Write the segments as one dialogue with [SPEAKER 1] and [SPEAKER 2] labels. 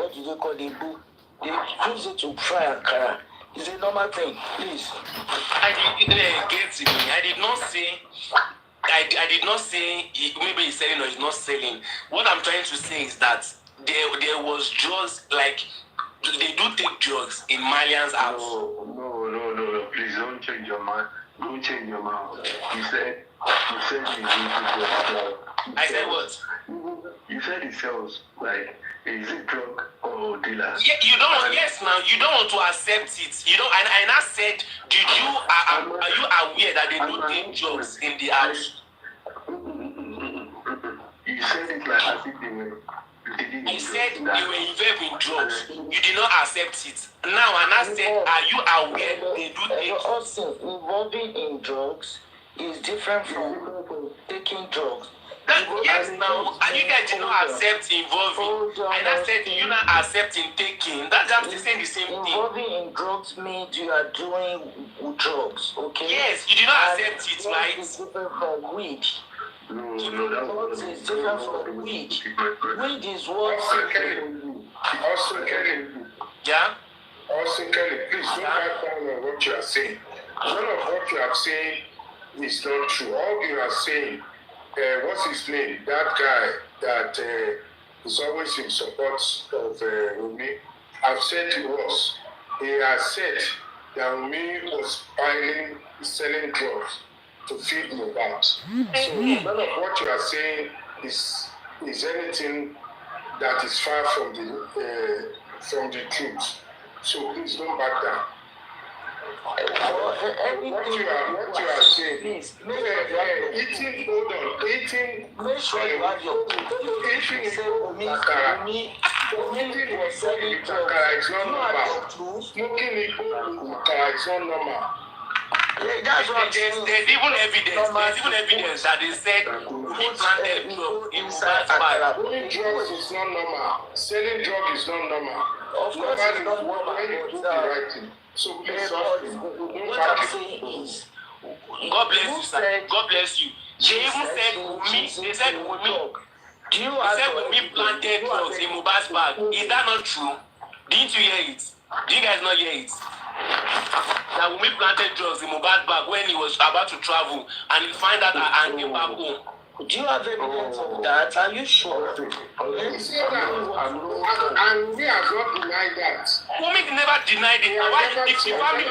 [SPEAKER 1] what do they call the book? They use it to fry akara. It's a normal thing, please.
[SPEAKER 2] I did not say. I did not say maybe he's selling or he's not selling. What I'm trying to say is that there was drugs, like they do take drugs in Malian's house.
[SPEAKER 3] No. Please don't change your mind. Don't change your mind. You said you
[SPEAKER 2] I said what?
[SPEAKER 3] You said it sells, like, is it drug or dealer?
[SPEAKER 2] Yeah, you don't. Yes, now you don't want to accept it. You don't. And I now said, are you aware that they do take drugs in the house?
[SPEAKER 3] You said it like as if they were.
[SPEAKER 2] I said you were involved in drugs. You did not accept it. Now, and I said, are you aware they do take drugs?
[SPEAKER 1] Also, involving in drugs is different from taking drugs.
[SPEAKER 2] Yes, now, and you guys did not accept involving. And I said, you not accept in taking. That's I'm still saying the same thing.
[SPEAKER 1] Involving in drugs means you are doing drugs, okay?
[SPEAKER 2] Yes, you did not accept it, right?
[SPEAKER 1] It's different from weed.
[SPEAKER 3] No,
[SPEAKER 1] drugs is different from weed. Weed is what?
[SPEAKER 4] Also, Kelly.
[SPEAKER 2] Yeah?
[SPEAKER 4] Also, Kelly, please don't back down on what you are saying. None of what you are saying is not true. All you are saying, what's his name? That guy that is always in support of Umi, I've said to us, he has said that Umi was selling drugs to feed Mohbad. So none of what you are saying is anything that is far from the truth. So please don't back down. What you are saying,
[SPEAKER 1] please,
[SPEAKER 4] hold on, eating,
[SPEAKER 1] make sure you have your
[SPEAKER 4] eating was selling akara is not normal. Smoking akara is not normal.
[SPEAKER 1] Yeah, that's what
[SPEAKER 2] there's even evidence. There's even evidence that they said he planted drugs in Mohbad's bag.
[SPEAKER 4] Doing drugs is not normal. Selling drugs is not normal.
[SPEAKER 1] Of course, it's not normal.
[SPEAKER 4] When you do the right thing. So please,
[SPEAKER 1] what I'm saying is,
[SPEAKER 2] God bless you, sir. God bless you. They even said Wumi. They said Wumi. They said Wumi planted drugs in Mohbad's bag. Is that not true? Didn't you hear it? Did you guys not hear it? That Wumi planted drugs in Mohbad's bag when he was about to travel and he found out and came back home.
[SPEAKER 1] Do you have evidence of that? Are you sure?
[SPEAKER 4] He said that, and we have not denied that.
[SPEAKER 2] Wumi never denied it. Why the family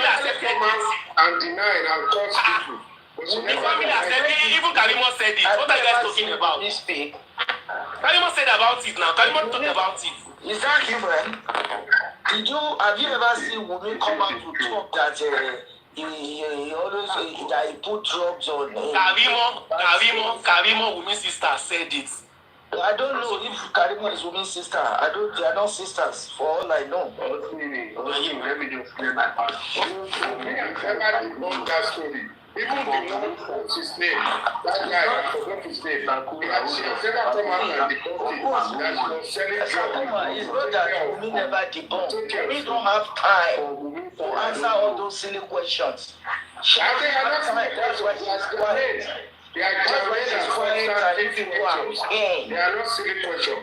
[SPEAKER 2] accepted it?
[SPEAKER 4] And denied and caused people.
[SPEAKER 2] The family accepted it. Even Karimo said it. What are you guys talking about? Karimo said about it now. Karimo talked about it.
[SPEAKER 1] Is that human? Have you ever seen Wumi come out to talk that he always that he put drugs on?
[SPEAKER 2] Karimo, Wumi's sister said it.
[SPEAKER 1] I don't know if Karimo is Wumi's sister. They are not sisters, for all I know.
[SPEAKER 3] Let me just clear my part.
[SPEAKER 4] Me and Kevin know that story. Even the one what's his name, that guy, I forgot his name. He has never come out and debunked it. That he was selling drugs.
[SPEAKER 1] It's not that Wumi never debunked. We don't have time to answer all those silly questions.
[SPEAKER 4] That's why she's quiet. They are not silly questions.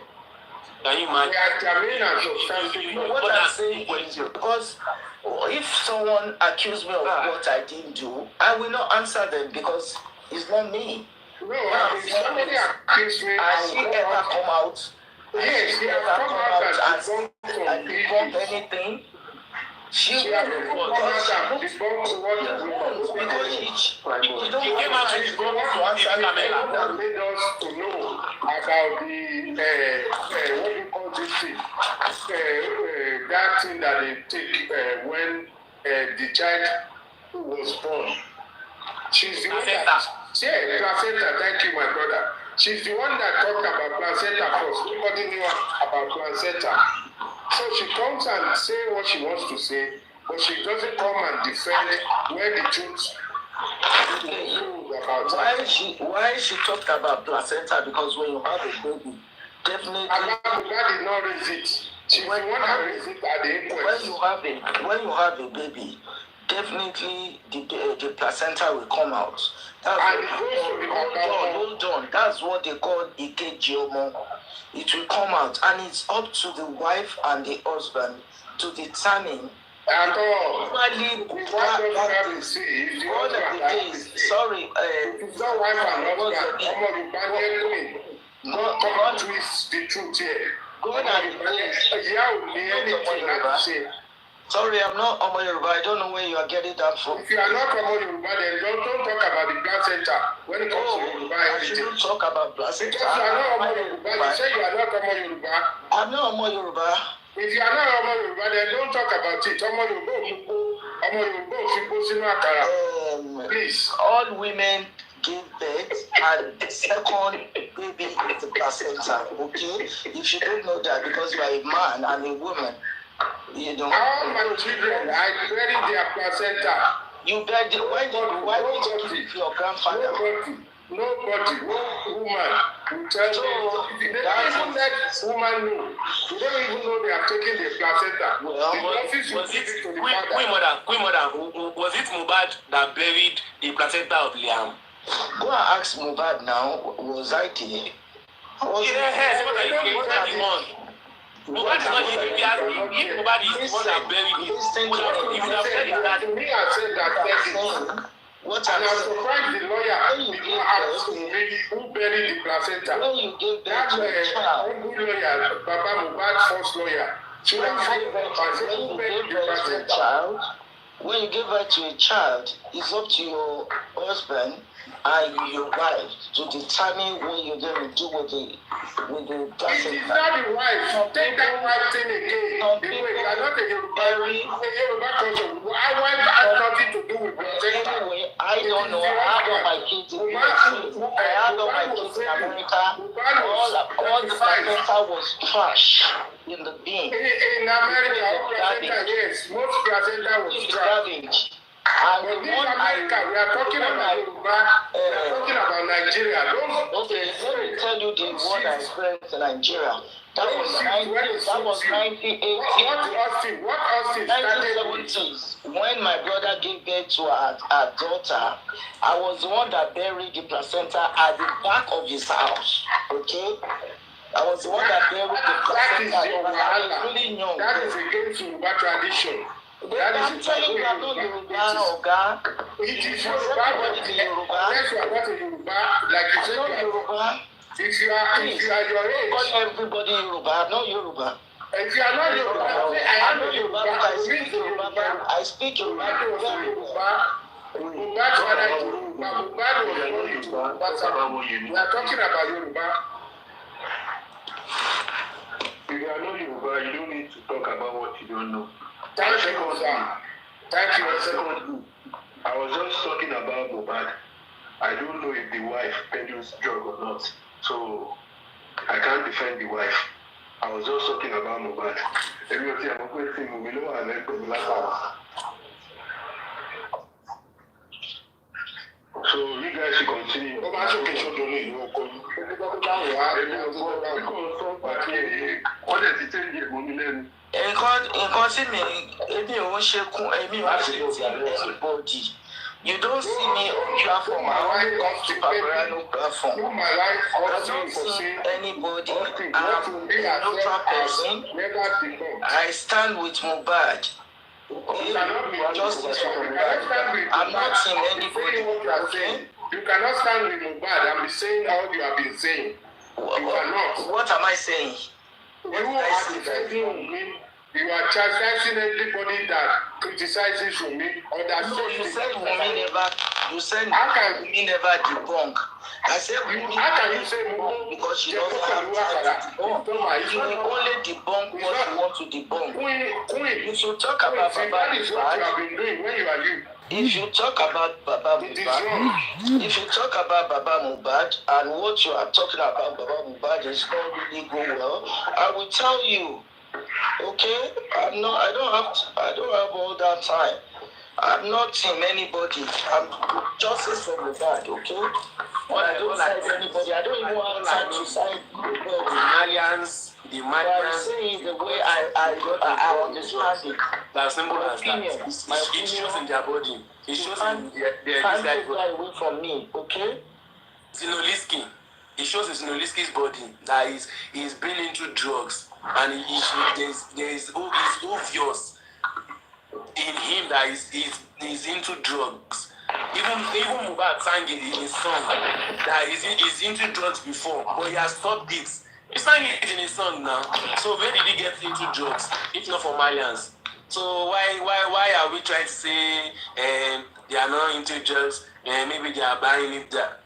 [SPEAKER 2] Can you imagine?
[SPEAKER 4] They are germane and substantive.
[SPEAKER 1] What I'm saying is, because if someone accused me of what I didn't do, I will not answer them because it's not me.
[SPEAKER 4] No, if somebody accused me,
[SPEAKER 1] has she ever come out?
[SPEAKER 4] Yes, she has come out
[SPEAKER 1] and debunked anything. She
[SPEAKER 4] has come out and debunked what
[SPEAKER 1] because she don't
[SPEAKER 2] came out and debunked
[SPEAKER 4] what made us to know about the what do you call this thing? That thing that they take when the child was born. She's the one that placenta. Thank you, my brother. She's the one that talked about placenta first. Nobody knew about placenta. So she comes and say what she wants to say, but she doesn't come and defend where the truth about
[SPEAKER 1] why she talked about placenta? Because when you have a baby, definitely
[SPEAKER 4] Abba did not raise it. She's the one that raised it at the inquest.
[SPEAKER 1] When you have a baby, definitely the placenta will come out. Hold on. That's what they call Ikejiomo. it will come out, and it's up to the wife and the husband to determine.
[SPEAKER 4] At all.
[SPEAKER 1] Normally,
[SPEAKER 4] What to see if the husband like this.
[SPEAKER 1] Sorry,
[SPEAKER 4] it's not wife and husband. God twist the truth here.
[SPEAKER 1] God and
[SPEAKER 4] the
[SPEAKER 1] Sorry, I'm not Omo Yoruba. I don't know where you are getting that from.
[SPEAKER 4] If you are not Omo Yoruba, then don't talk about the placenta when it comes to Yoruba.
[SPEAKER 1] I shouldn't talk about placenta.
[SPEAKER 4] Because you are not Omo Yoruba. You say you are not Omo Yoruba.
[SPEAKER 1] I'm not Omo Yoruba.
[SPEAKER 4] If you are not Omo Yoruba, then don't talk about it. Omo Yoruba, please.
[SPEAKER 1] All women give birth, and the second baby is the placenta. Okay, if you don't know that, because you are a man and a woman, you know.
[SPEAKER 4] All my children, I buried their placenta.
[SPEAKER 1] You buried it. Why did you give your grandfather?
[SPEAKER 4] Nobody, no woman will tell me. They don't even let woman know. They don't even know they are taking the placenta.
[SPEAKER 2] Well, was it Mohbad that buried the placenta of Liam?
[SPEAKER 1] Go and ask Mohbad now. Was I there?
[SPEAKER 2] Yes, what are you one? Mohbad is not here. If Mohbad is the one that buried it, he would have said that.
[SPEAKER 4] To me, I said that.
[SPEAKER 1] What
[SPEAKER 4] and I was surprised the lawyer did not ask who buried the placenta.
[SPEAKER 1] When you gave birth
[SPEAKER 4] that
[SPEAKER 1] to a child,
[SPEAKER 4] lawyer, Papa Mohbad's first lawyer,
[SPEAKER 1] when you give birth to a child, it's up to your husband and your wife to determine what you're going to do with the placenta.
[SPEAKER 4] It is not the wife. Take that wife thing again. People cannot take a Yoruba culture. Our wife has nothing to do with placenta.
[SPEAKER 1] Anyway, I don't know. I have all my kids in America. All the placenta was trash in the bin.
[SPEAKER 4] In America, all placenta, yes. Most placenta was trash.
[SPEAKER 1] And
[SPEAKER 4] but in America, we are talking about Yoruba, we are talking about Nigeria.
[SPEAKER 1] Okay, let me tell you the one I experienced in Nigeria. That was 1980.
[SPEAKER 4] What Austin started
[SPEAKER 1] 1970s. When my brother gave birth to our daughter, I was the one that buried the placenta at the back of his house. Okay? I was the one that buried the placenta.
[SPEAKER 4] That is your
[SPEAKER 1] I was really young.
[SPEAKER 4] That is against Yoruba tradition.
[SPEAKER 1] I'm telling you, I'm not Yoruba, Oga.
[SPEAKER 4] It is Yoruba, unless you are not a Yoruba, like you said,
[SPEAKER 1] Yoruba.
[SPEAKER 4] If you are your age.
[SPEAKER 1] Not everybody Yoruba, I'm not Yoruba.
[SPEAKER 4] If you are not Yoruba,
[SPEAKER 1] I'm not Yoruba, but I speak Yoruba. I speak Yoruba.
[SPEAKER 4] That's what I do. We are talking about Yoruba. If you are not Yoruba, you don't need to talk about what you don't know. Thank you, sir. Thank you. I was just talking about Mohbad. I don't know if the wife peddles drug or not, so I can't defend the wife. I was just talking about Mohbad. So you guys should continue.
[SPEAKER 1] Nǹkan tí èmi ò ń ṣe kún èmi ò ń ṣe ti anybody. You don't see me on platform. I only come to Paparino platform. I don't see anybody. I'm a neutral person. I stand with Mohbad. Justice for Mohbad. I'm not seeing anybody. Okay?
[SPEAKER 4] You cannot stand with Mohbad and be saying all you have been saying. You cannot.
[SPEAKER 1] What am I saying?
[SPEAKER 4] You are defending me. You are chastising everybody that criticizes me or that
[SPEAKER 1] you said Wunmi never. You said Wunmi never debunk. I said Wunmi never debunk because she doesn't have time to debunk. You will only debunk what you want to debunk. If you talk about Baba Mohbad, if you talk about Baba Mohbad, if you talk about Baba Mohbad and what you are talking about Baba Mohbad is not really going well, I will tell you. Okay, I don't have all that time. I'm not team anybody. I'm justice for Mohbad. Okay, I don't side anybody. I don't even have time to side
[SPEAKER 2] the Malians.
[SPEAKER 1] I'm saying the way I understand it.
[SPEAKER 2] That's simple as that. It shows in their body. It shows in their desire.
[SPEAKER 1] Away from me. Okay.
[SPEAKER 2] Zinoliski. It shows his Nolisky's body that he's been into drugs, and it's obvious in him that he's into drugs. Even Mohbad sang it in his song that he's into drugs before, but he has stopped it. He sang it in his song now. So where did he get into drugs? If not for Malians. So why are we trying to say they are not into drugs? Maybe they are buying it that.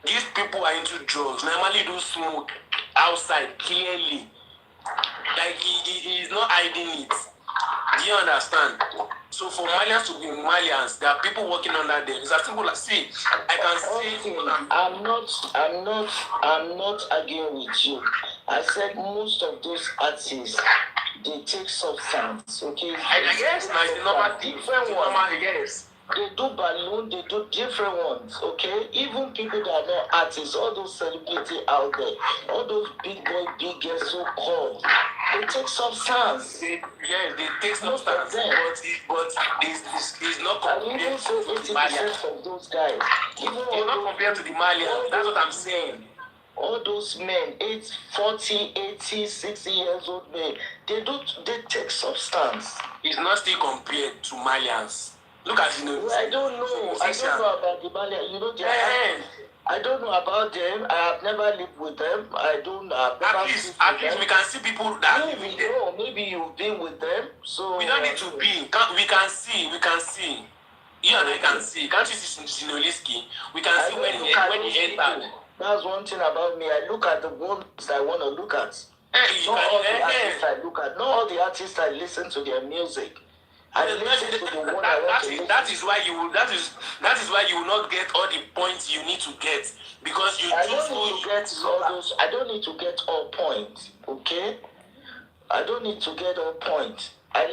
[SPEAKER 2] These people are into drugs. Normally do smoke outside clearly. Like he is not hiding it. Do you understand? So for Malians to be Malians, there are people working under them. It's as simple as see. I can see.
[SPEAKER 1] I'm not arguing with you. I said most of those artists they take substance. Okay.
[SPEAKER 2] I guess now it's the normal different one. Yes.
[SPEAKER 1] They do balloon, they do different ones, okay? Even people that are not artists, all those celebrities out there, all those big boy, big girls, so called, they take substance.
[SPEAKER 2] They take substance, but it's not compared to the Malians.
[SPEAKER 1] Of those guys,
[SPEAKER 2] it's not compared to the Malians. That's what I'm saying.
[SPEAKER 1] All those men, 40, 80, 60 years old men, they take substance.
[SPEAKER 2] It's not still compared to Malians. Look at
[SPEAKER 1] I don't know about the Malians. You know, I don't know about them. I have never lived with them. I don't know.
[SPEAKER 2] At least we can see people that live with them.
[SPEAKER 1] Maybe you've been with them. So
[SPEAKER 2] we don't need to be. We can see. You and I can see. Can't you see Sinoliski? We can see when he entered.
[SPEAKER 1] That's one thing about me. I look at the ones I want to look at. Not all the artists I look at. Not all the artists I listen to their music.
[SPEAKER 2] That is why you will not get all the points you need to get because
[SPEAKER 1] I don't need to get all points. Okay, I don't need to get all points. I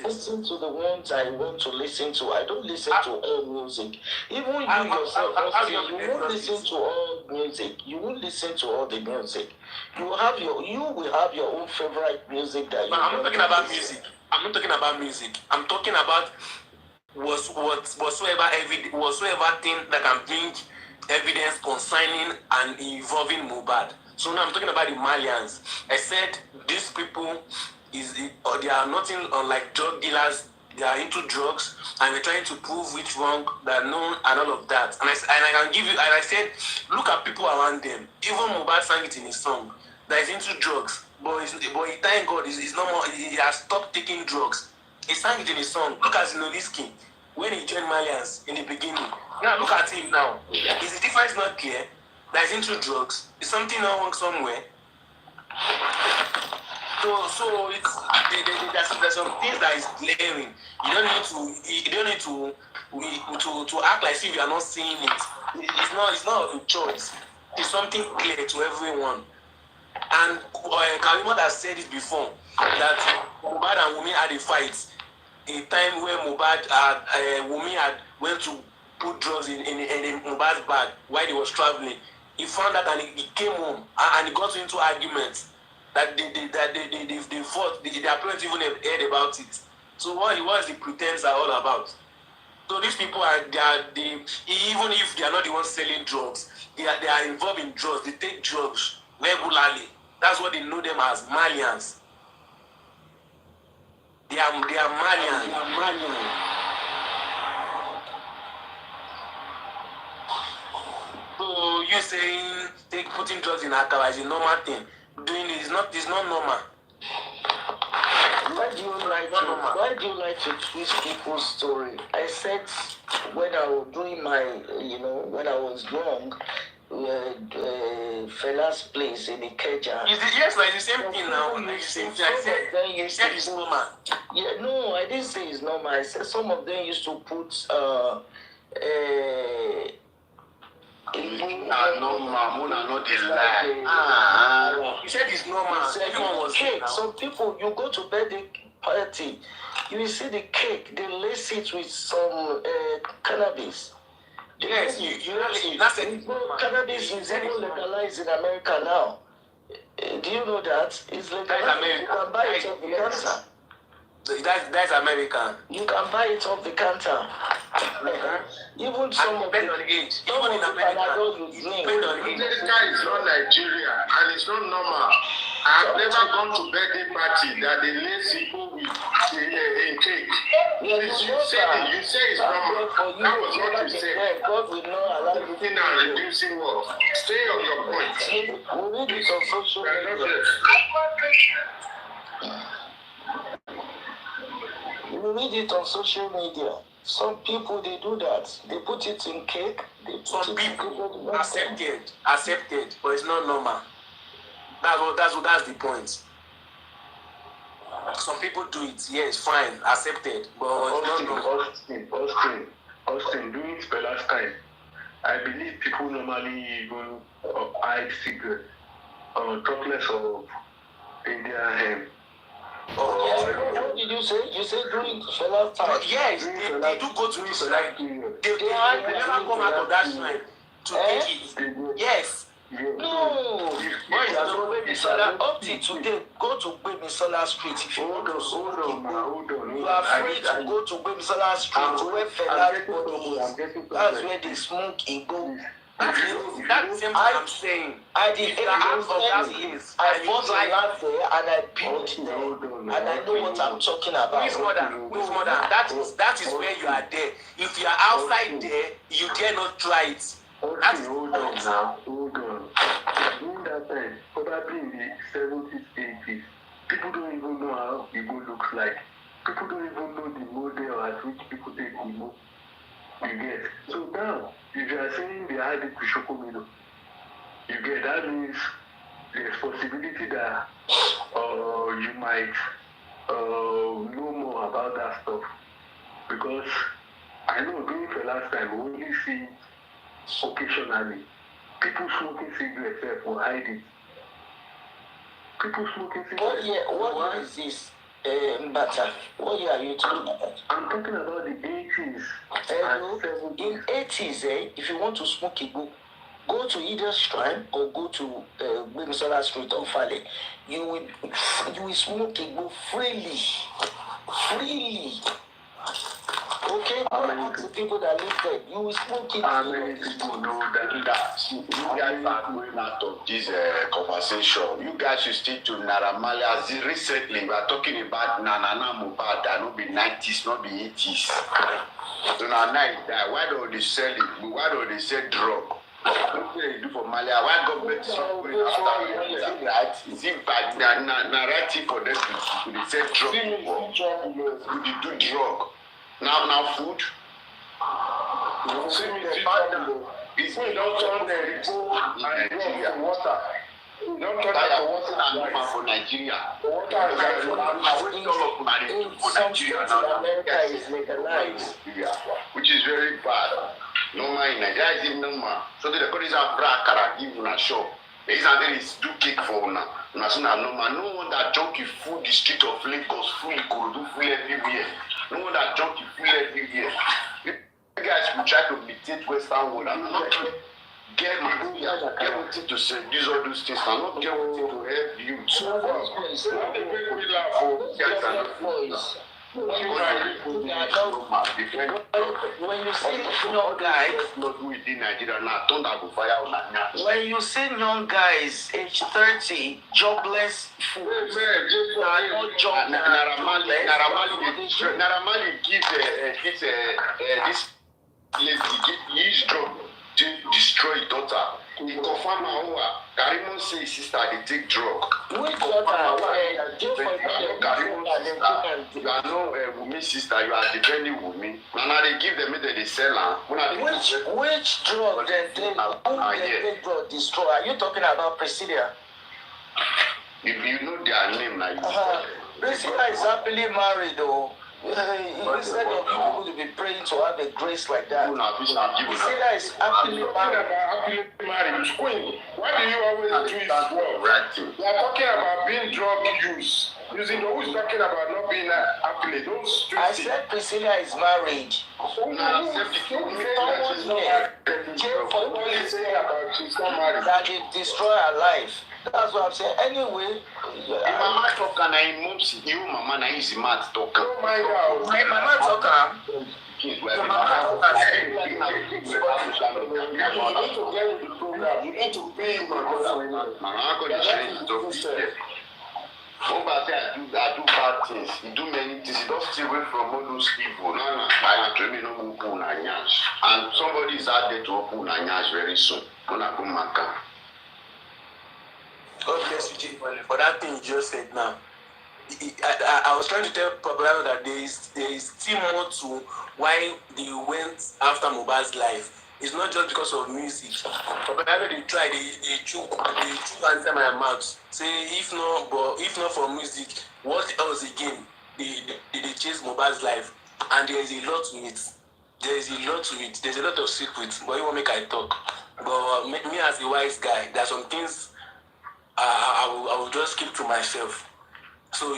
[SPEAKER 1] listen to the ones I want to listen to. I don't listen to all music. Even you yourself, you won't listen to all music. You won't listen to all the music. You will have your own favorite music that you.
[SPEAKER 2] I'm not talking about music. I'm not talking about music. I'm talking about whatsoever thing that can bring evidence concerning and involving Mohbad. So now I'm talking about the Malians. I said these people they are nothing unlike drug dealers. They are into drugs and they're trying to prove which wrong they're known and all of that. And I can give you. And I said, look at people around them. Even Mohbad sang it in his song that is into drugs. But thank God, he's no more. He has stopped taking drugs. He sang it in his song. Look at Zinoliski when he joined Malians in the beginning. Now look at him now. Is the difference not clear? That he's into drugs. Is something not wrong somewhere? So there's some things that is glaring. You don't need to act like if you are not seeing it. It's not a choice. It's something clear to everyone. And Karima has said it before that Mohbad and Wunmi had a fight. A time where Wunmi had went to put drugs in Mohbad's bag while he was traveling. He found that and he came home and he got into arguments that they fought. Their parents even heard about it. So what is the pretense are all about? So these people even if they are not the ones selling drugs, they are involved in drugs. They take drugs regularly. That's what they know them as Malians. They are Malians. So you saying putting drugs in Akara is a normal thing. Doing it is not normal.
[SPEAKER 1] Why do you like to twist people's story? I said when I was doing when I was young, Fela's place in Ikeja.
[SPEAKER 2] Yes, like the same thing now. Like the same thing. I said it's normal.
[SPEAKER 1] Yeah, no, I didn't say it's normal. I said some of them used to put
[SPEAKER 2] You said it's normal. Everyone was
[SPEAKER 1] cake. Some people, you go to birthday party, you will see the cake. They lace it with some cannabis.
[SPEAKER 2] Yes, that's it.
[SPEAKER 1] Cannabis is even legalized in America now. Do you know that? It's legalized. You can buy it in Canada.
[SPEAKER 2] That's American.
[SPEAKER 1] You can buy it off the counter. Even some of
[SPEAKER 2] depend on the age. Even in America, it depends on the age.
[SPEAKER 4] America is not Nigeria, and it's not normal. I've never gone to birthday party that they lace people with in cake. You say it's normal. That was what you said.
[SPEAKER 1] God will not allow you to
[SPEAKER 4] reducing what? Stay on your point.
[SPEAKER 1] We read it on social media. We read it on social media. Some people, they do that. They put it in cake.
[SPEAKER 2] Some people accepted, but it's not normal. That's the point. Some people do it, yes, fine, accepted, but
[SPEAKER 3] Austin, during Spella's time, I believe people normally even hide cigarettes, talk less of Indian hemp.
[SPEAKER 1] What did you say? You said during Spella's time?
[SPEAKER 2] Yes, they do go to this line. They never come out of that line to take it. Yes.
[SPEAKER 1] No, up till today, go to Gbemisola Street if you want to smoke Igbo. You are free to go to Gbemisola Street where Fela's body is. That's where they smoke Igbo.
[SPEAKER 2] That's the same thing I'm saying.
[SPEAKER 1] I did I bought a land there and I built there. And I know what I'm talking about.
[SPEAKER 2] With mother, that is where you are there. If you are outside there, you dare not try it.
[SPEAKER 3] Hold on. During that time, probably in the 70s, 80s, people don't even know how Igbo looks like. People don't even know the model at which people take Igbo. You get. So now, if you are saying they had it to Shokomino, you get, that means there's possibility that you might know more about that stuff. Because I know during the last time, we only see occasionally people smoking cigarettes will hide it. People smoking cigarettes.
[SPEAKER 1] What year is this, Mbata? What year are you talking about?
[SPEAKER 3] I'm talking about the 80s.
[SPEAKER 1] In 80s, if you want to smoke Igbo, go to either Shrine or go to Gbemisola Street or Fale. You will smoke Igbo freely. Okay, the people that live there, you will smoke it.
[SPEAKER 3] How many people know that
[SPEAKER 5] you guys are going out of this conversation? You guys should stick to Naramali. As recently, we are talking about Nanana Mubad, that not be 90s, not be 80s. So now why don't they sell it? Why don't they sell drug? What do they do for Malia? Why government is not going after right? Is it bad narrative for them to sell drug? They do drug. Now food.
[SPEAKER 4] See me it's we don't turn the water. Don't turn the water
[SPEAKER 5] for Nigeria.
[SPEAKER 1] Water is legalized.
[SPEAKER 5] Which is very bad. Normal in Nigeria is even normal. So the countries are brakara give una shop. There is another is do cake for una. Una so na normal. No one that junkie food the street of Lagos, full Ikorodu, full everywhere. No one that junkie full everywhere. You guys will try to imitate Western world. I'm not get what to say. Use all those things. I'm not get what to help you.
[SPEAKER 1] When you see young guys, when you see young guys age 30, jobless,
[SPEAKER 5] Naramali give this lady drug to destroy daughter. He confirm Karimon say his sister they take drug.
[SPEAKER 1] Which daughter?
[SPEAKER 5] You are no woman's sister. You are defending women. Now they give them they sell her.
[SPEAKER 1] Which drug they drug destroy? Are you talking about Priscilla?
[SPEAKER 5] If you know their name, like
[SPEAKER 1] Priscilla is happily married though. Instead of you people to be praying to have a grace like that, Priscilla is happily married.
[SPEAKER 4] Queen, why do you always do it? You are talking about being drug use. You see, who's talking about not being happily? Don't
[SPEAKER 1] I said Priscilla is married.
[SPEAKER 4] Someone here came for only saying about she's not married.
[SPEAKER 1] That it destroy her life. That's what I'm saying. Anyway,
[SPEAKER 5] If mama talk and I mom see you, mama na easy mat talk.
[SPEAKER 4] Don't mind her.
[SPEAKER 1] my mama talk.
[SPEAKER 4] You need to get with the program. You need to be my brother.
[SPEAKER 5] Mama got the strength to talk. Over there, I do bad things. He do many things. He don't stay away from all those people. No, I am training no open nyash. And somebody is out there to open nyash very soon. Gonna go maka.
[SPEAKER 2] God bless you, Jay, for that thing you just said now. I was trying to tell Paparino that there is still more to why they went after Mohbad's life. It's not just because of music. Paparino they try, they chook answer my mouth. Say if not for music, what else again? They chase Mohbad's life, and there is a lot to it. There's a lot of secrets, but you won't make I talk. But me as a wise guy, there are some things I will just keep to myself. So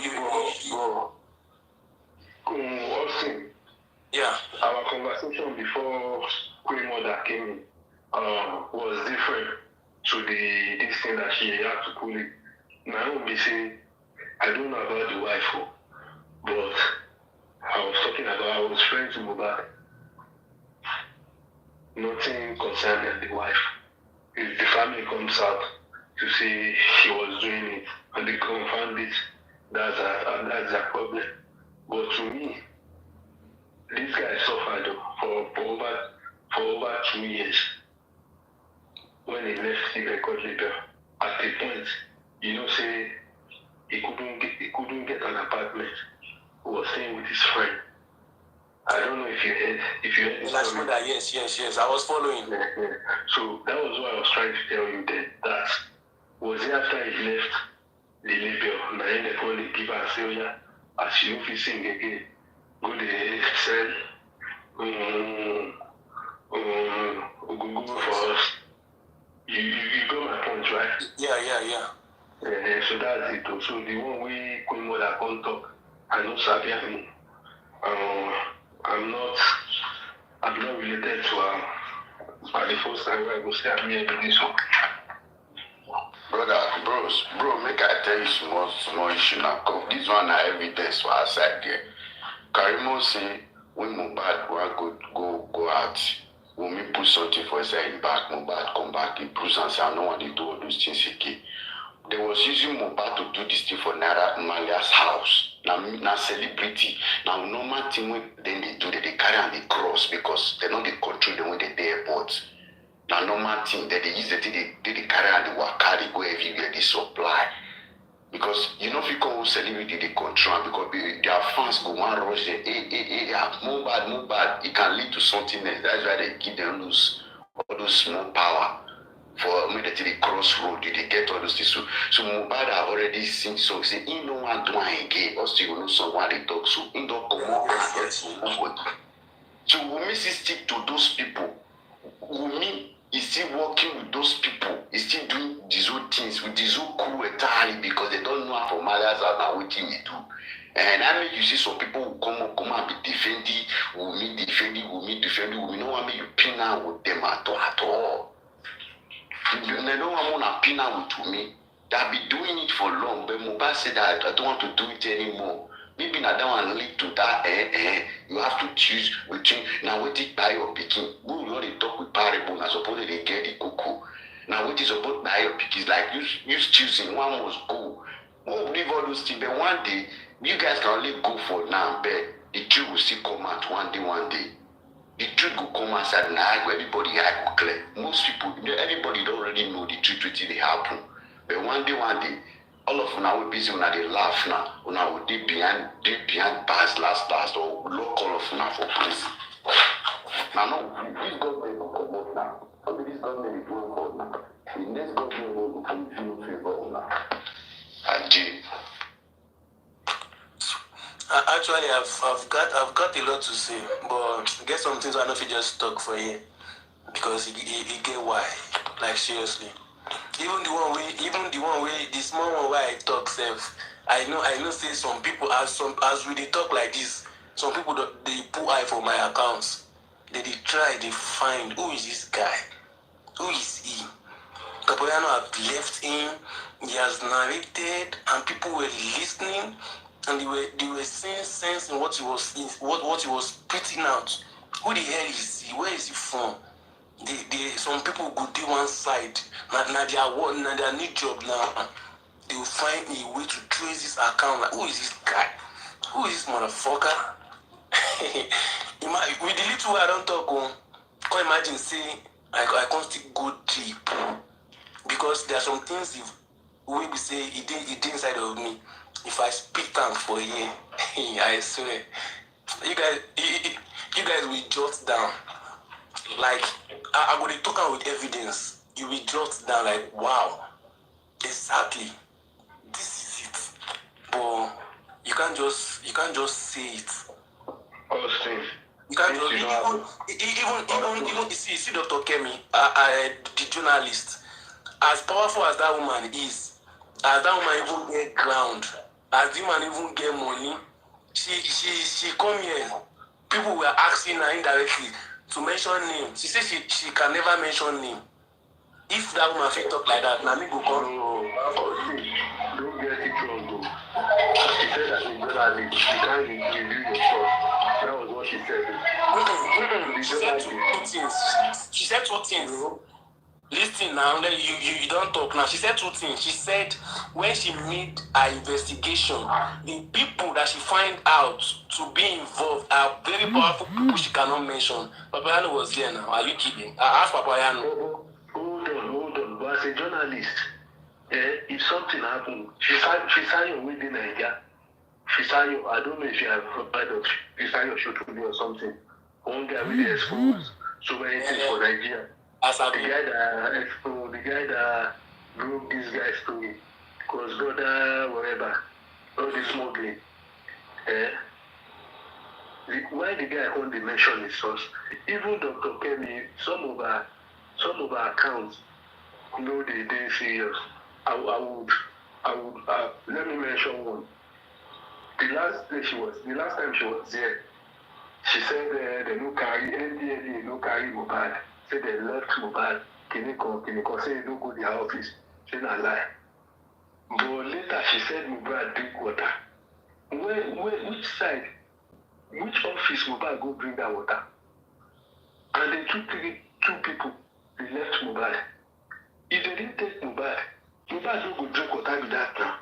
[SPEAKER 3] Austin.
[SPEAKER 2] Yeah.
[SPEAKER 3] Our conversation before Queen Mother came in was different to this thing that she had to pull it. Now I will be saying, I don't know about the wife, but I was friends with Mohbad. Nothing concerning the wife. If the family comes out to say she was doing it and they confirmed it, that's a problem. But to me, this guy suffered for over 2 years when he left the record label. At the point, say he couldn't get an apartment. He was staying with his friend. I don't know if you heard
[SPEAKER 2] Last story. Yes. I was following.
[SPEAKER 3] So that was what I was trying to tell you then. That was it after he left the label. Now they only give us as you know if you sing again, go to sell Google for us. You got my point, right?
[SPEAKER 2] Yeah.
[SPEAKER 3] So that's it. So the one way Queen Mother can't talk, I know Sabia me. I'm not related to her. But the first time I go say I'm here with this one.
[SPEAKER 5] Bro, make I tell you small issue now. This one are evidence for our side there. Karimo say when Mohbad go out, when we put something for his back, Mohbad come back, he proves and say I don't want to do all those things again. They was using Mohbad to do this thing for Naria's house. Now celebrity. Now normal thing when then they do that they carry on the cross because they know they control them when they airport. Now normal thing that they use the thing they carry on the waka, they go everywhere, they supply. Because you know if you call celebrity they control because their fans go one rush them, Mohbad, it can lead to something else. That's why they give them all those small power. For me, they crossroad, they get all those things. So Mohbad have already seen so say he no one do again. Also, you know someone they talk so he don't come out. So Wumi stick to those people. Wumi is still working with those people. He's still doing these old things with these old crew entirely because they don't know how for Malias are now what he do. And I mean, you see some people who come and be defending Wumi. No one make you pin out with them at all. They don't want to pin out with me. They've been doing it for long, but Mohbad said that I don't want to do it anymore. Maybe I don't want to lead to that. You have to choose between now what it buy or picking. We already talk with parable. I suppose they get the cocoa. Now what is about buy or pick is like you choosing one must go. We'll leave all those things, but one day you guys can only go for now, but the truth will still come out one day. The truth will come outside now, everybody eye will clear. Most people, everybody don't already know the truth until they happen. But one day, all of them are busy when they laugh now. When I will deep behind bars last or lock all of them for police. Now, this government will come out now. Maybe this government is doing good now. The next government will come to favor now. And
[SPEAKER 2] Actually, I've got a lot to say, but get some things I know if you just talk for you because you get why. Like seriously, even the one way the small one where I talk self, I know say some people as we dey talk like this, some people they put eye for my accounts. They try, they find who is this guy? Who is he? Paparino had left him, he has narrated, and people were listening, and they were seeing sense in what he was spitting out. Who the hell is he? Where is he from? Some people go do one side. Now their new job now. They will find a way to trace this account. Like, who is this guy? Who is this motherfucker? With the little I don't talk, can't imagine say I can't still go deep. Because there are some things we say it inside of me. If I speak them for you, I swear. You guys will jot down. Like I go to talk with evidence. You will jot down like, wow, exactly. This is it. But you can't just say it.
[SPEAKER 4] Austin.
[SPEAKER 2] You can't just even see Dr. Kemi, the journalist. As powerful as that woman is, as that woman even get ground, as the woman even get money, she come here. People were asking her indirectly to mention name. She said she can never mention name. If that woman fit talk like that, now me go come.
[SPEAKER 3] Don't get it wrong, though. She said that in journalist, she can't review your source. That was what she said.
[SPEAKER 2] She said two things. She said two things. Listen now, you don't talk now. She said two things. She said when she made her investigation, the people that she find out to be involved are very powerful people she cannot mention. Paparino was there now. Are you kidding? I asked Paparino.
[SPEAKER 3] Hold on. But as a journalist, if something happened, she signed your wedding Naria. She signed your, I don't know if you have heard of, she signed your show today or something. One guy really exposed so many things for Nigeria. The guy that broke this guy's story, because brother, whatever, all this smuggling. Why the guy only mention his source? Even Dr. Kemi, some of our accounts, they serious. I would let me mention one. The last time she was there, she said they no carry NDLA, no carry Mohbad. Say they left Mohbad, Kiniko, say no go to the office. Say not lie. But later she said Mohbad drink water. Which side? Which office Mohbad go drink that water? And they took two people, they left Mohbad. If they didn't take Mohbad don't go drink water with that now.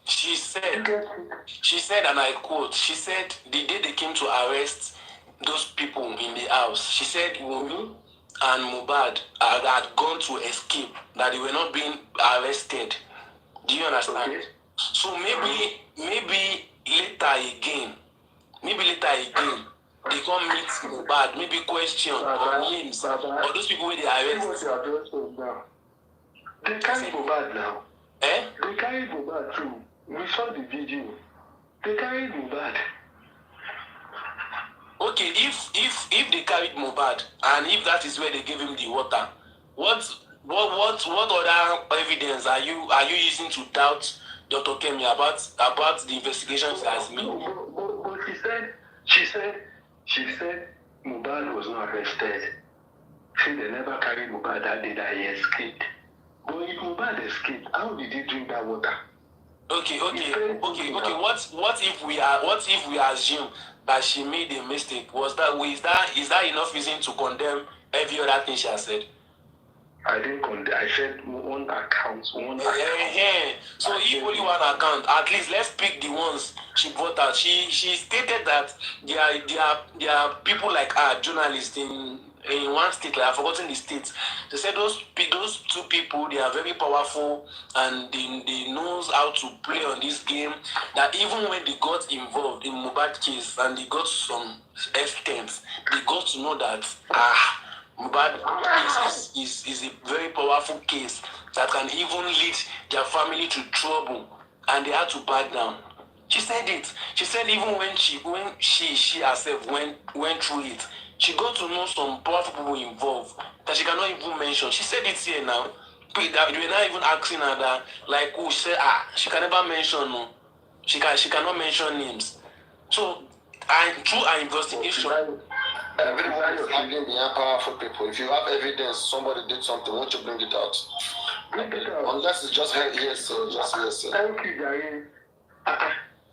[SPEAKER 2] She said, and I quote, she said the day they came to arrest those people in the house, she said Wunmi and Mohbad had gone to escape, that they were not being arrested. Do you understand? Okay. So maybe later again, they come meet Mohbad, maybe question on names or those people where they arrest.
[SPEAKER 3] They carry Mohbad now.
[SPEAKER 2] Eh?
[SPEAKER 3] They carry Mohbad too. We saw the video. They carried Mohbad.
[SPEAKER 2] Okay, if they carried Mohbad and if that is where they gave him the water, what other evidence are you using to doubt Dr. Kemi about the investigations he has made?
[SPEAKER 3] But she said Mohbad was not arrested. See, they never carried Mohbad that day that he escaped. But if Mohbad escaped, how did he drink that water?
[SPEAKER 2] Okay. What if we assume that she made a mistake? Is that enough reason to condemn every other thing she has said?
[SPEAKER 3] I didn't condemn. I said one account. So
[SPEAKER 2] if only one account, at least let's pick the ones she brought out. She stated that there are people like her, journalists in one state, like I've forgotten the state. They said those two people, they are very powerful and they knows how to play on this game. That even when they got involved in Mohbad case and they got some extent, they got to know that Mohbad is a very powerful case that can even lead their family to trouble, and they had to back down. She said it. She said even when she herself went through it, she got to know some powerful people involved that she cannot even mention. She said it here now. They were not even asking her that, like, who she said, she can never mention, no. She cannot mention names. So, through our investigation,
[SPEAKER 6] everyone is hiding behind powerful people. If you have evidence, somebody did something, won't you bring it out?
[SPEAKER 3] Bring it out.
[SPEAKER 6] Unless it's just hearsay, just hearsay.
[SPEAKER 3] Thank you, Jare.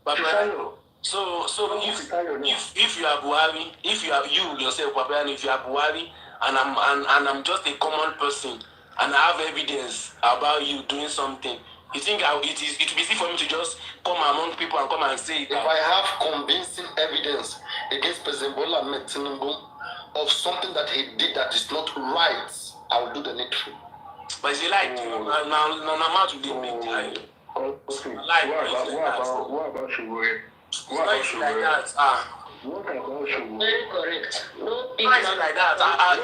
[SPEAKER 2] Paparino. So if you are Buhari, if you are you yourself, Paparino, if you are Buhari, and I'm just a common person, and I have evidence about you doing something, you think it will be easy for me to just come among people and come and say it?
[SPEAKER 6] If I have convincing evidence against President Bola Ahmed Tinubu of something that he did that is not right, I will do the needful.
[SPEAKER 2] But it's like now to the big guy.
[SPEAKER 3] What about Shugure?
[SPEAKER 2] What about Shugure? Like that.
[SPEAKER 3] What about Shugure?
[SPEAKER 1] Very correct. No big
[SPEAKER 2] man like that. I've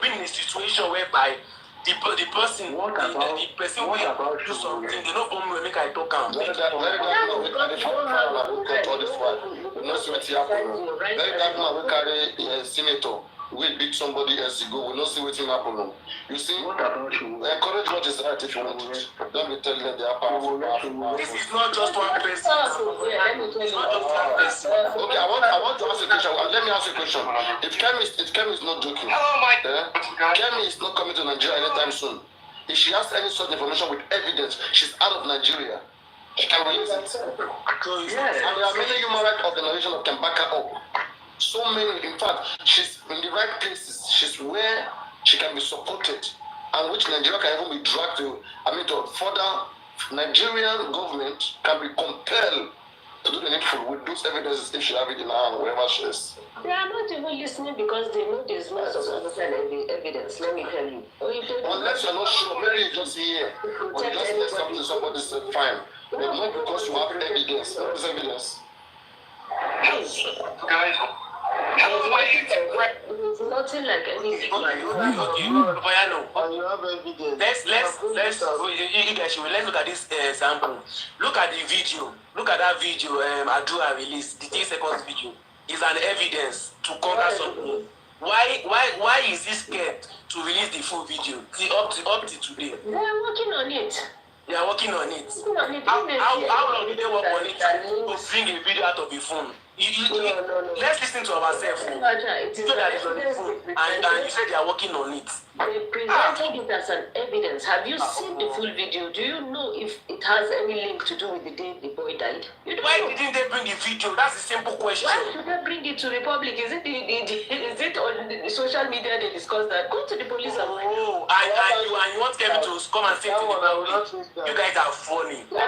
[SPEAKER 2] been in a situation whereby the person will do something. They don't want me to make I talk am.
[SPEAKER 6] Very that man we carry from Parliament, we got all this while. We know see wetin happen. Very that man we carry a senator. We beat somebody else go. We don't see what happen. You see,
[SPEAKER 3] What about Shugure?
[SPEAKER 6] encourage what is right if you want it. Don't be telling them they are powerful.
[SPEAKER 2] This is not just one person. It's not just one person.
[SPEAKER 6] Okay, I want to ask a question. Let me ask you a question. If Kemi is not joking, Kemi is not coming to Nigeria anytime soon. If she has any sort of information with evidence, she's out of Nigeria. She can release it.
[SPEAKER 3] Yes.
[SPEAKER 6] And there are many human rights organizations that can back her up. So many, in fact, she's in the right places. She's where she can be supported, and which Nigeria can even be dragged to. To further, Nigerian government can be compelled to do the needful with those evidences if she have it in her hand, wherever she is.
[SPEAKER 1] They are not even listening because they know there's no substantial evidence. Let me tell you.
[SPEAKER 6] Unless you're not sure, maybe you just hear or you just say something somebody said fine, but not because you have evidence. What is evidence?
[SPEAKER 2] Guys.
[SPEAKER 1] It's nothing like anything.
[SPEAKER 2] Let's look at this example. Look at the video. Look at that video Adura released, the 10 seconds video. Is an evidence to cover something. Why is he scared to release the full video? Up to today.
[SPEAKER 1] They are working on it.
[SPEAKER 2] They are working on it. How long did they work on it to bring a video out of the phone?
[SPEAKER 1] No.
[SPEAKER 2] Let's listen to ourselves. So that is on the phone. And you said they are working on it.
[SPEAKER 1] They presented it as an evidence. Have you seen the full video? Do you know if it has any link to do with the day the boy died? You don't
[SPEAKER 2] Why
[SPEAKER 1] know.
[SPEAKER 2] didn't they bring the video? That's a simple question.
[SPEAKER 1] Why should they bring it to the public? Is it on the social media they discuss that? Go to the police and find out.
[SPEAKER 2] And you want Kevin to come and say to the public, you guys are funny.
[SPEAKER 6] You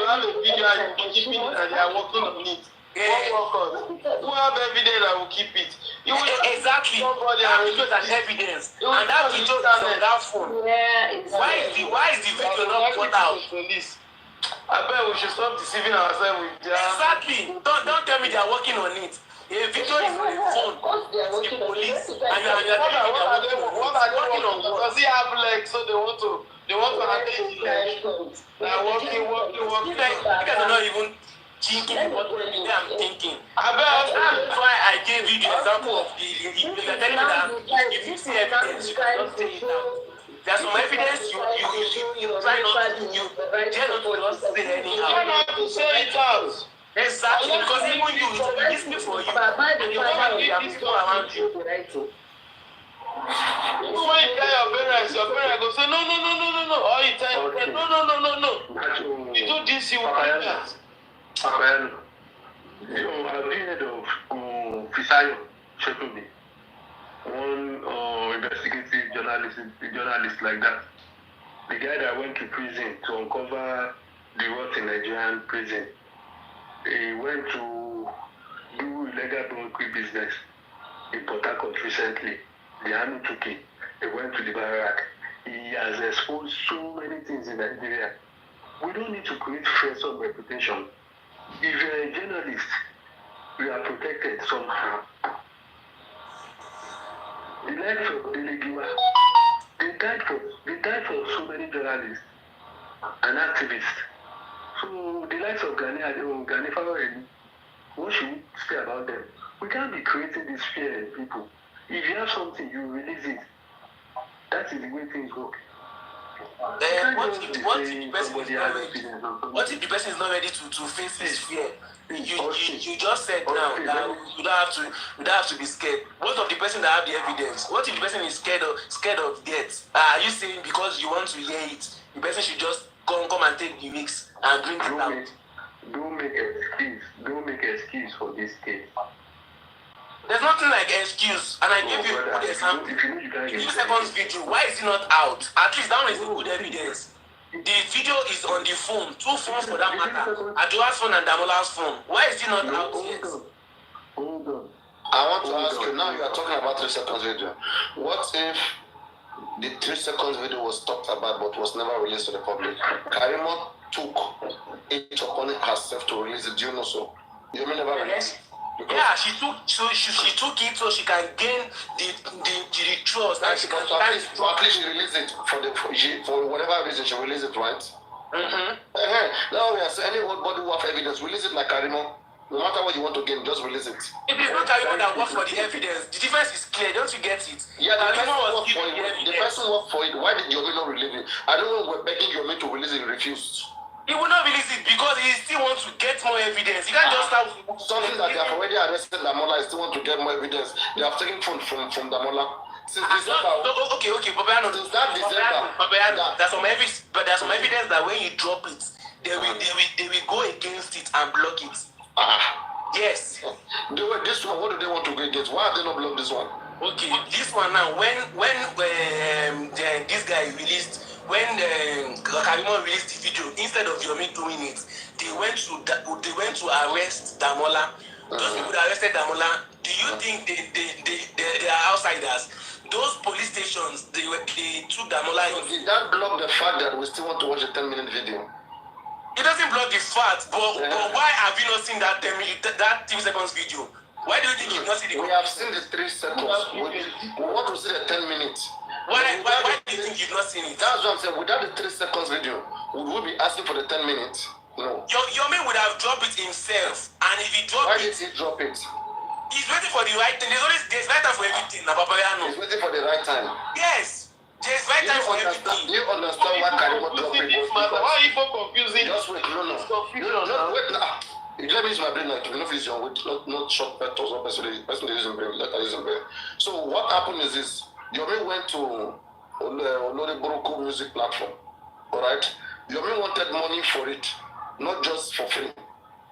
[SPEAKER 6] have a video and you keep it and they are working on it. Who have evidence that will keep it?
[SPEAKER 2] Exactly. That video is an evidence. And that video is on that phone. Why is the video not put out?
[SPEAKER 6] I bet we should stop deceiving ourselves with that.
[SPEAKER 2] Exactly. Don't tell me they are working on it. A video is on the phone. It's the police. And you are telling me
[SPEAKER 6] What are they working on? Does he have legs so they want to attend the legs? They are working.
[SPEAKER 2] You guys are not even thinking what I'm thinking. That's why I gave you the example of you're telling me that if you see evidence, you can just say it out. There's some evidence you try not to, you dare not to just say anyhow.
[SPEAKER 6] Try not to say it out.
[SPEAKER 2] Exactly, because even you, it speaks for you. And you want to have people around you.
[SPEAKER 6] Even when you tell your parents go say no. Or you tell them no. You do this, you will do that.
[SPEAKER 3] Paparino, have you heard of Fisayo Shekumi? One investigative journalist like that. The guy that went to prison to uncover the rot in Nigerian prison. He went to do illegal brokery business in Port Harcourt recently. The army took him. He went to the barrack. He has exposed so many things in Nigeria. We don't need to create fearsome reputation. If you're a journalist, you are protected somehow. The likes of Delegiwa, they died for so many journalists and activists. So the likes of Gani Faworemi, what should we say about them? We can't be creating this fear in people. If you have something, you release it. That is the way things go.
[SPEAKER 2] What if the person is not ready to face his fear? You just said now that you don't have to be scared. What of the person that have the evidence? What if the person is scared of death? Are you saying because you want to hear it, the person should just come and take the risks and bring it out?
[SPEAKER 3] Don't make excuse for this case.
[SPEAKER 2] There's nothing like excuse, and I gave you a good example. 2 seconds video, why is it not out? At least that one is a good evidence. The video is on the phone, 2 phones for that matter. Adua's phone and Damola's phone. Why is it not out yet?
[SPEAKER 3] Hold on.
[SPEAKER 6] I want to ask you, now you are talking about 3 seconds video. What if the 3 seconds video was talked about but was never released to the public? Karimo took it upon herself to release it. Do you know so? You may never release it.
[SPEAKER 2] Yeah, she took it so she can gain the trust and she can
[SPEAKER 6] at least she released it for whatever reason she released it, right? Now we are saying anybody who have evidence, release it like Karimo. No matter what you want to gain, just release it.
[SPEAKER 2] It is not Karimo that works for the evidence. The difference is clear, don't you get it?
[SPEAKER 6] Yeah, the person worked for it. Why did Yomi not release it? I don't know, we're begging Yomi to release it, he refused.
[SPEAKER 2] He will not release it because he still wants to get more evidence. He can't just have
[SPEAKER 6] something that they have already arrested Damola. He still want to get more evidence. They have taken from Damola since December.
[SPEAKER 2] Okay, Paparino.
[SPEAKER 6] Since that December.
[SPEAKER 2] Paparino, there's some evidence that when you drop it, they will go against it and block it. Yes.
[SPEAKER 6] This one, what do they want to go against? Why have they not blocked this one?
[SPEAKER 2] Okay, this one now. When this guy released. When Karimo released the video, instead of Yomi doing it, they went to arrest Damola. Those people that arrested Damola, do you think they are outsiders? Those police stations, they took Damola.
[SPEAKER 6] So did that block the fact that we still want to watch a 10-minute video?
[SPEAKER 2] It doesn't block the fact, but why have you not seen that 3 seconds video? Why do you think you've not seen the video?
[SPEAKER 6] We have seen the 3 seconds. We want to see the 10 minutes.
[SPEAKER 2] Why do you think you've not seen it?
[SPEAKER 6] That's what I'm saying. Without the 3 seconds video, would we be asking for the 10 minutes? No.
[SPEAKER 2] Yomi would have dropped it himself, and if he dropped
[SPEAKER 6] Why did he drop it?
[SPEAKER 2] He's waiting for the right thing. There's right time for everything, Paparino.
[SPEAKER 6] He's waiting for the right time.
[SPEAKER 2] Yes. There's right time for everything.
[SPEAKER 6] Do you understand why Karimo dropped it?
[SPEAKER 2] Why are you so confusing?
[SPEAKER 6] Just wait. No. Wait now. Let me use my brain like you know if it's your weight, not short petals or person using brain, let her use brain. So what happened is this. Yomi went to Olori Boroko music platform. Alright? Yomi wanted money for it, not just for free.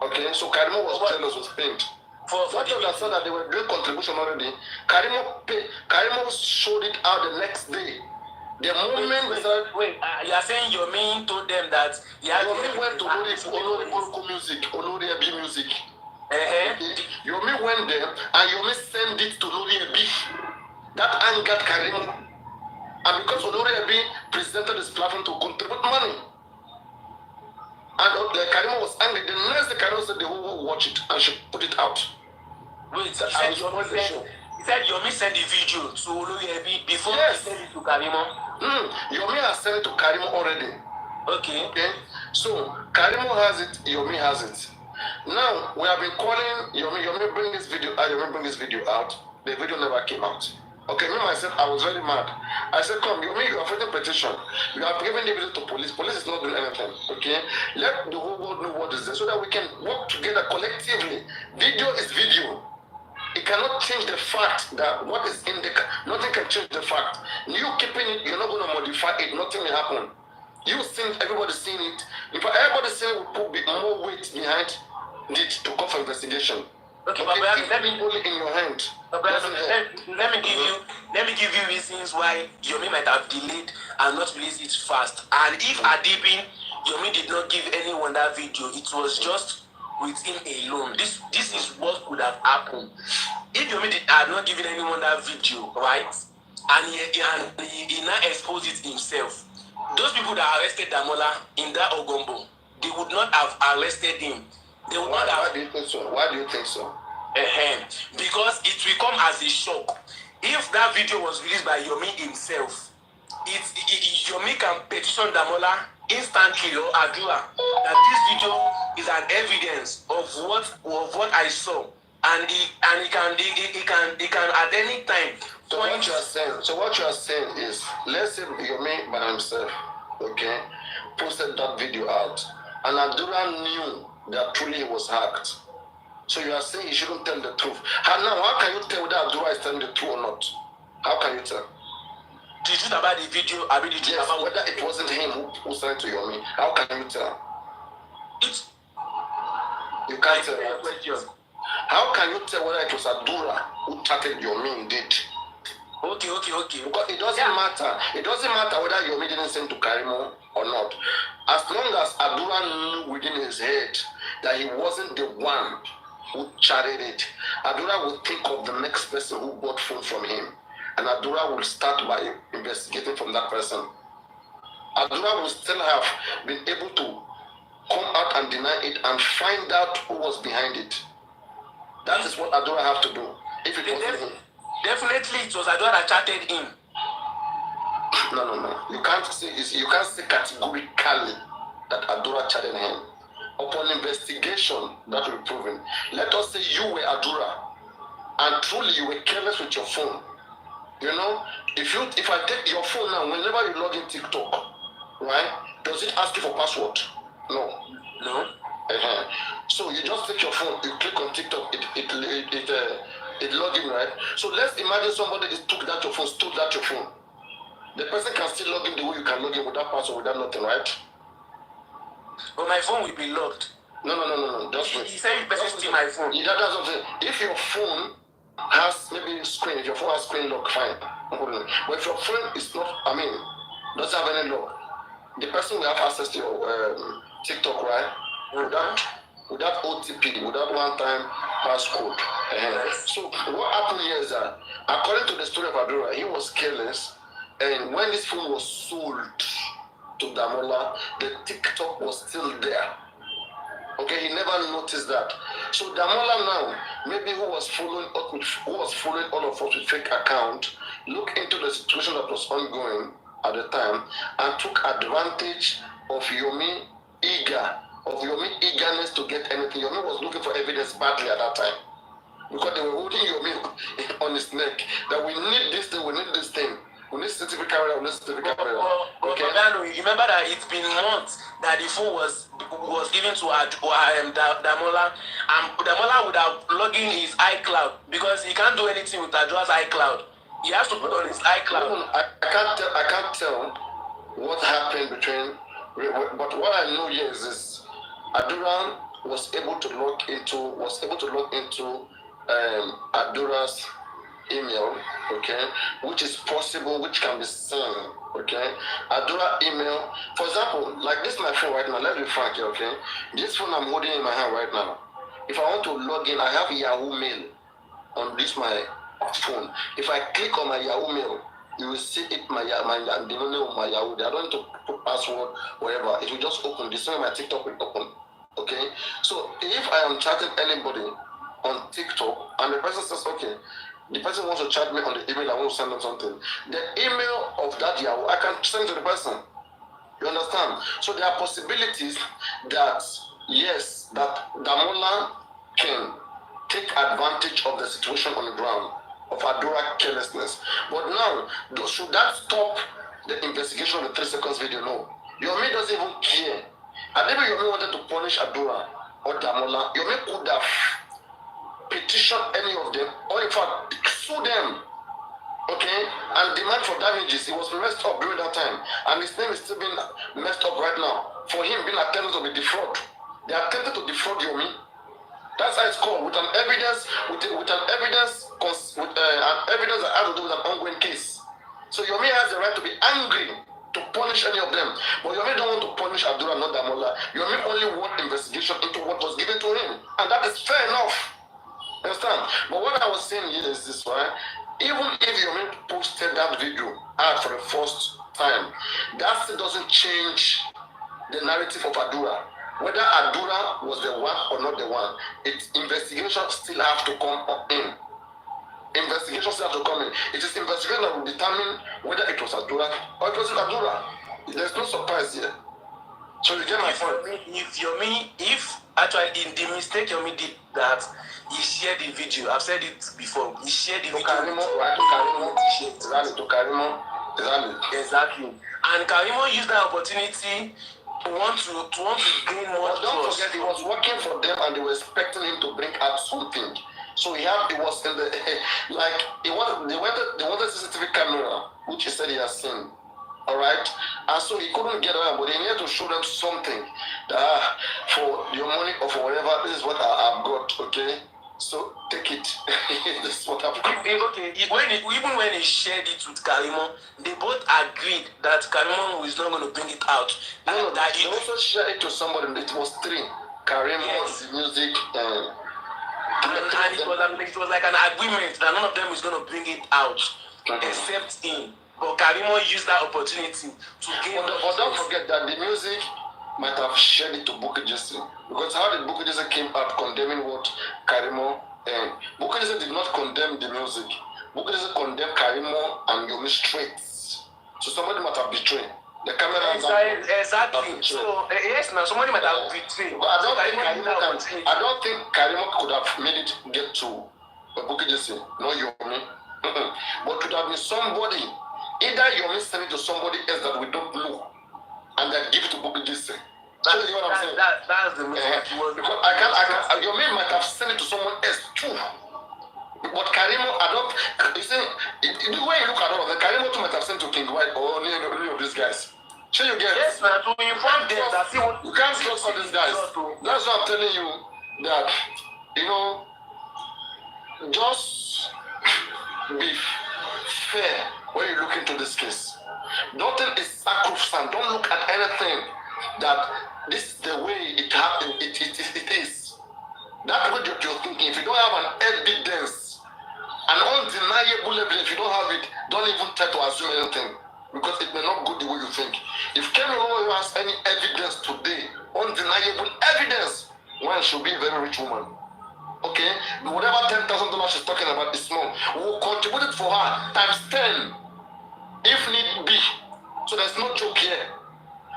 [SPEAKER 6] Okay, so Karimo was jealous, was pained. What you understand that they were doing contribution already. Karimo showed it out the next day. The moment
[SPEAKER 2] you are saying Yomi told them that
[SPEAKER 6] Yomi went to Olori Boroko music, Olori Ebi music. Okay? Yomi went there and Yomi sent it to Olori Ebi. That angered Karimo. And because Olori Ebi presented his platform to contribute money. And Karimo was angry. The next day Karimo said the whole world watch it and should put it out.
[SPEAKER 2] Wait, he said Yomi sent the video to Olori Ebi before he sent it to Karimo.
[SPEAKER 6] Yomi has sent it to Karimo already. Okay. So Karimo has it, Yomi has it. Now we have been calling Yomi bring this video out, Yomi bring this video out. The video never came out. Okay, me myself, I was very mad. I said, come, Yomi, you have written petition. You have given the video to police. Police is not doing anything. Okay? Let the whole world know what is there so that we can work together collectively. Video is video. It cannot change the fact that what is in the... Nothing can change the fact. You keeping it, you're not going to modify it. Nothing will happen. You think everybody's seeing it. If everybody's seeing it, will put more weight behind it to come for investigation.
[SPEAKER 2] Okay, but let me
[SPEAKER 6] only in your hand.
[SPEAKER 2] Let me give you reasons why Yomi might have delayed and not released it fast. And if Adibin, Yomi did not give anyone that video, it was just with him alone. This is what could have happened. If Yomi had not given anyone that video, right? And he now exposed it himself. Those people that arrested Damola in that Ogombo, they would not have arrested him. They would not have.
[SPEAKER 6] Why do you think so? Why do you think so?
[SPEAKER 2] Because it will come as a shock. If that video was released by Yomi himself, Yomi can petition Damola instantly or Adua that this video is an evidence of what I saw, and he can at any time
[SPEAKER 6] So what you are saying is, let's say Yomi by himself, okay, posted that video out, and Adura knew that truly he was hacked. So you are saying he shouldn't tell the truth. How can you tell whether Adura is telling the truth or not? How can you tell?
[SPEAKER 2] The truth about the video, I mean the truth about
[SPEAKER 6] whether it wasn't him who sent it to Yomi. How can you tell? You can't tell that. How can you tell whether it was Adura who chatted Yomi indeed?
[SPEAKER 2] Okay.
[SPEAKER 6] Because it doesn't matter. It doesn't matter whether Yomi didn't send to Karimo or not. As long as Adura knew within his head that he wasn't the one who chatted it, Adura will think of the next person who bought phone from him. And Adura will start by investigating from that person. Adura will still have been able to come out and deny it and find out who was behind it. That is what Adura have to do. If it wasn't him.
[SPEAKER 2] Definitely it was Adura that chatted him.
[SPEAKER 6] No. You can't say categorically that Adura chatted him. Upon investigation, that will be proven. Let us say you were Adura and truly you were careless with your phone. You know, if I take your phone now, whenever you log in TikTok, right? Does it ask you for password? No. So you just take your phone, you click on TikTok, it log in, right? So let's imagine somebody took that your phone, stole that your phone. The person can still log in the way you can log in without password, without nothing, right?
[SPEAKER 2] But my phone will be locked.
[SPEAKER 6] No. Just wait.
[SPEAKER 2] He said you better steal my phone.
[SPEAKER 6] That's what I'm saying. If your phone has maybe screen, if your phone has screen lock, fine. But if your phone is not, doesn't have any lock, the person will have access to your TikTok, right? Without OTP, without one-time passcode. So what happened here is that, according to the story of Adura, he was careless, and when this phone was sold to Damola, the TikTok was still there. Okay, he never noticed that. So Damola now, maybe who was following all of us with fake account, looked into the situation that was ongoing at the time and took advantage of Yomi eagerness to get anything. Yomi was looking for evidence badly at that time because they were holding Yomi on his neck that we need this thing, we need this thing. We need CCTV camera, we need CCTV camera.
[SPEAKER 2] Okay. You remember that it's been months that the phone was given to Damola, and Damola would have logged in his iCloud because he can't do anything with Adura's iCloud. He has to put on his iCloud.
[SPEAKER 6] I can't tell what happened between, but what I know here is this: Adura was able to log into Adura's email, okay, which is possible, which can be seen, okay. Adura email, for example, like this is my phone right now. Let's be frank here, okay. This phone I'm holding in my hand right now. If I want to log in, I have Yahoo Mail on this my phone. If I click on my Yahoo Mail, you will see it the name of my Yahoo. I don't need to put password, whatever. It will just open. The same my TikTok will open, okay. So if I am chatting anybody on TikTok and the person says, okay, the person wants to chat me on the email, I want to send them something. The email of that Yahoo, I can send to the person. You understand? So there are possibilities that, yes, that Damola can take advantage of the situation on the ground, of Adura carelessness. But now, should that stop the investigation of the 3 seconds video? No. Yomi doesn't even care. And maybe Yomi wanted to punish Adura or Damola. Yomi could have petition any of them, or in fact sue them, okay, and demand for damages. He was messed up during that time, and his name is still being messed up right now for him being attempted to be defraud. They attempted to defraud Yomi. That's how it's called, with an evidence that has to do with an ongoing case. So Yomi has the right to be angry to punish any of them, but Yomi don't want to punish Adura, not Damola. Yomi only want investigation into what was given to him, and that is fair enough. Understand? But what I was saying here is this, right? Even if Yomi posted that video out for the first time, that still doesn't change the narrative of Adura. Whether Adura was the one or not the one, its investigation still have to come in. Investigation still have to come in. It is investigation that will determine whether it was Adura or it wasn't Adura. There's no surprise here. So you get my point.
[SPEAKER 2] If actually in the mistake Yomi did, that he shared the video. I've said it before. He shared the video.
[SPEAKER 6] Karimo, right? To Karimo.
[SPEAKER 2] Exactly. And Karimo used that opportunity to want to gain more trust.
[SPEAKER 6] Don't forget, he was working for them and they were expecting him to bring out something. So he was in the like they wanted CCTV camera, which he said he has seen. All right, and so he couldn't get around, but he needed to show them something that for your money or for whatever. This is what I've got. Okay, so take it. This is what I've got.
[SPEAKER 2] Okay, even when he shared it with Karimo, they both agreed that Karimo was not going to bring it out.
[SPEAKER 6] No, that he also shared it to somebody. It was three. Karimo, yes. The music,
[SPEAKER 2] and it was like an agreement that none of them is going to bring it out, except him. But Karimo used that opportunity to gain.
[SPEAKER 6] But don't forget that the music might have shared it to Bukky Jesse, because how did Bukky Jesse came out condemning what Karimo and Bukky Jesse did not condemn the music. Bukky Jesse condemned Karimo and Yomi straight. So somebody might have betrayed. The camera
[SPEAKER 2] exactly. So yes, now somebody might have betrayed.
[SPEAKER 6] But I don't think Karimo could have made it get to Bukky Jesse, no Yomi. But could have been somebody, either Yomi sent it to somebody else that we don't know, and then give it to Bukky Jesse. That's what I'm saying.
[SPEAKER 2] That's the mistake.
[SPEAKER 6] Because Yomi might have sent it to someone else too. But Karimo, I don't. You see, the way you look at all of them, Karimo too might have sent to King White or any of these guys. Sure, you get.
[SPEAKER 2] Yes, man. To inform them that
[SPEAKER 6] you can't trust all these guys. That's what I'm telling you. That just be fair when you look into this case. Nothing is sacrosanct. Don't look at anything that this is the way it happened. It is. That's what you're thinking. If you don't have an evidence, an undeniable evidence, if you don't have it, don't even try to assume anything, because it may not go the way you think. If Kemi Oloyo has any evidence today, undeniable evidence, one should be a very rich woman. Okay? Whatever $10,000 she's talking about is small. We'll contribute it for her times 10, if need be. So there's no joke here.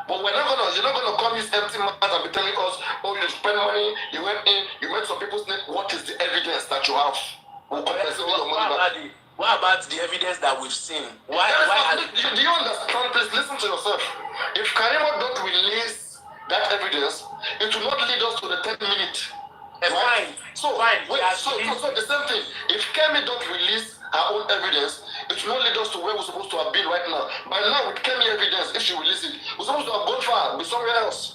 [SPEAKER 6] But you're not gonna come this empty mouth and be telling us, oh, you spend money, you went in, you made some people's name. What is the evidence that you have? We'll compensate your money back.
[SPEAKER 2] What about the evidence that we've seen?
[SPEAKER 6] Do you understand? Please listen to yourself. If Karimo don't release that evidence, it will not lead us to the 10-minute.
[SPEAKER 2] Right?
[SPEAKER 6] So the same thing. If Kemi don't release her own evidence, it will not lead us to where we're supposed to have been right now. By now, with Kemi evidence, if she releases it, we're supposed to have gone far, be somewhere else.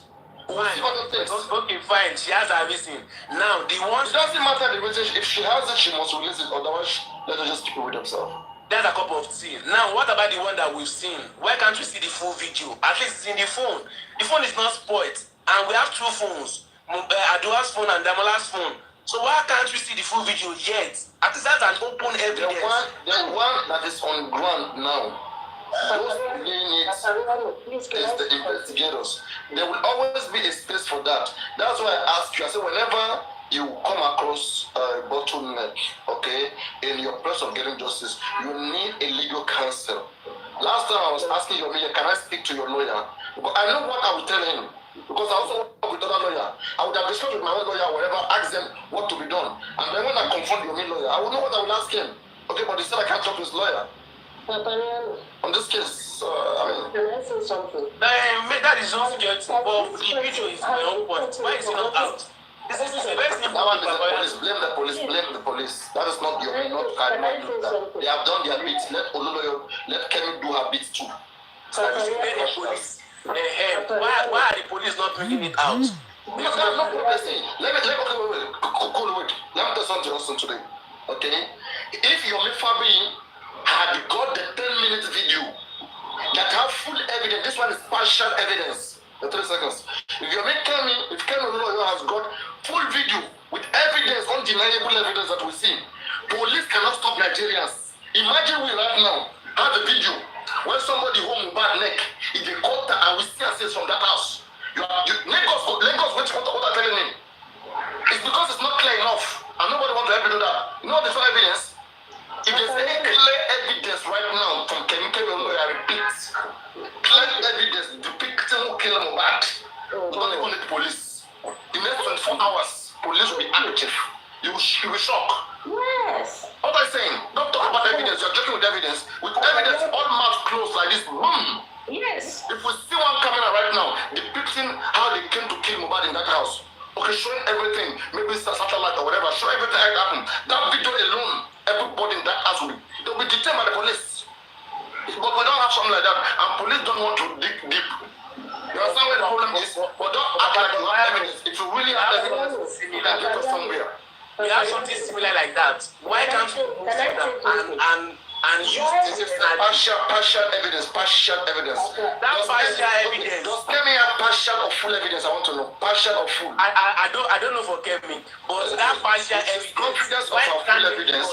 [SPEAKER 2] Fine. Okay, fine. She has her reason. Now, the one.
[SPEAKER 6] It doesn't matter the reason. If she has it, she must release it. Otherwise, let her just keep it with themselves.
[SPEAKER 2] There's a cup of tea. Now, what about the one that we've seen? Why can't we see the full video? At least it's in the phone. The phone is not spoiled. And we have two phones. Adua's phone and Damola's phone. So why can't we see the full video yet? At least that's an open evidence.
[SPEAKER 6] The one that is on ground now. Those units is the investigators. There will always be a space for that. That's why I ask you. I say whenever you come across a bottleneck, okay, in your process of getting justice, you need a legal counsel. Last time I was asking your lawyer, can I speak to your lawyer? But I know what I will tell him. Because I also work with other lawyer. I would have discussed with my own lawyer, whatever, ask them what to be done. And then when I confront your main lawyer, I will know what I will ask him. Okay, but he said I can't talk to his lawyer.
[SPEAKER 7] Paparino.
[SPEAKER 6] On this case,
[SPEAKER 7] Can I say something?
[SPEAKER 2] That is not security, but the video is my own point. Why is it not out? This is the best thing.
[SPEAKER 6] That one is the police. Blame the police. Blame the police. That is not your not Karimo do that. They have done their bits. Let Ololoyo, let Kemi do her bits too.
[SPEAKER 2] The police. Why are the police not bringing it out?
[SPEAKER 6] Because they are not progressing. Let me tell you something today. Okay? If Yomi Fabi had got the 10-minute video that have full evidence, this one is partial evidence. The 3 seconds. If Kemi Oloyo has got full video with evidence, undeniable evidence that we see, police cannot stop Nigerians. Imagine we right now have a video when somebody home bad neck in the quarter and we see access from that house. Lagos, what I'm telling him. It's because it's not clear enough and nobody wants to help you do that. You know the evidence? If there's any clear evidence right now from Kemi Oloyo, I repeat, clear evidence depicting who killed Mohbad, don't even need police. In the next 24 hours, police police will be active. You will shock.
[SPEAKER 7] Yes.
[SPEAKER 6] What am I saying? Don't talk about evidence. You're joking with evidence. With evidence, all mouths closed like this. Boom.
[SPEAKER 7] Yes.
[SPEAKER 6] If we see one camera right now depicting how they came to kill Mohbad in that house, okay, showing everything, maybe it's a satellite or whatever, show everything that happened. That video alone, everybody in that house they'll be detained by the police. But we don't have something like that, and police don't want to dig deep. You understand where the problem is? But don't act like you have evidence. If you really have evidence, you can get us somewhere.
[SPEAKER 2] We have something similar like that. Why can't you go further and use this
[SPEAKER 6] partial evidence?
[SPEAKER 2] That partial evidence.
[SPEAKER 6] Does Kemi have partial or full evidence? I want to know. Partial or full?
[SPEAKER 2] I don't know for Kemi, but that partial evidence.
[SPEAKER 6] Confidence of her full evidence.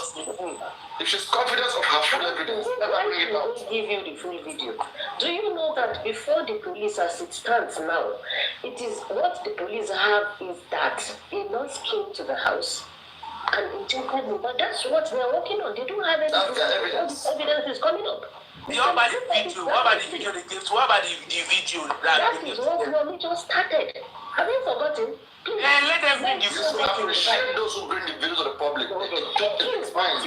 [SPEAKER 6] If she's confident of her full evidence, let her bring it out.
[SPEAKER 7] Give you the full video. Do you know that before the police, as it stands now, it is what the police have is that a nurse came to the house and injected me, but that's what they are working on. They don't have any evidence. Evidence is coming up.
[SPEAKER 2] What about the video? What about the video they gave to? What about the video
[SPEAKER 7] that is what Naomi just started. Have you forgotten? Please.
[SPEAKER 2] Let them bring the video.
[SPEAKER 6] I appreciate those who bring the video to the public. It's fine.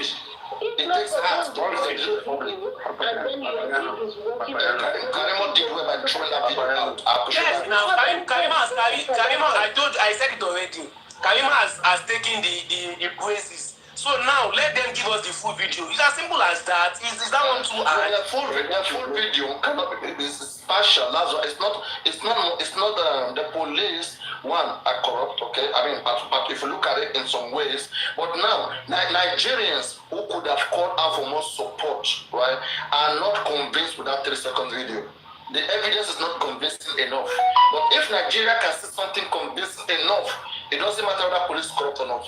[SPEAKER 6] It takes heart to bring the video to the public.
[SPEAKER 7] And then your is working on
[SPEAKER 6] Karima did well by throwing that video out. I appreciate
[SPEAKER 2] Yes,
[SPEAKER 6] that.
[SPEAKER 2] now Karima, I said it already. Karima has taken the praises. So now let them give us the full video. It's as simple as that. Is that one too hard?
[SPEAKER 6] The full video cannot be. It's partial. That's why it's not the police are corrupt. Okay, I mean, but if you look at it in some ways, but now Nigerians who could have called out for more support, right, are not convinced with that 3-second video. The evidence is not convincing enough. But if Nigeria can see something convincing enough, it doesn't matter whether police corrupt or not.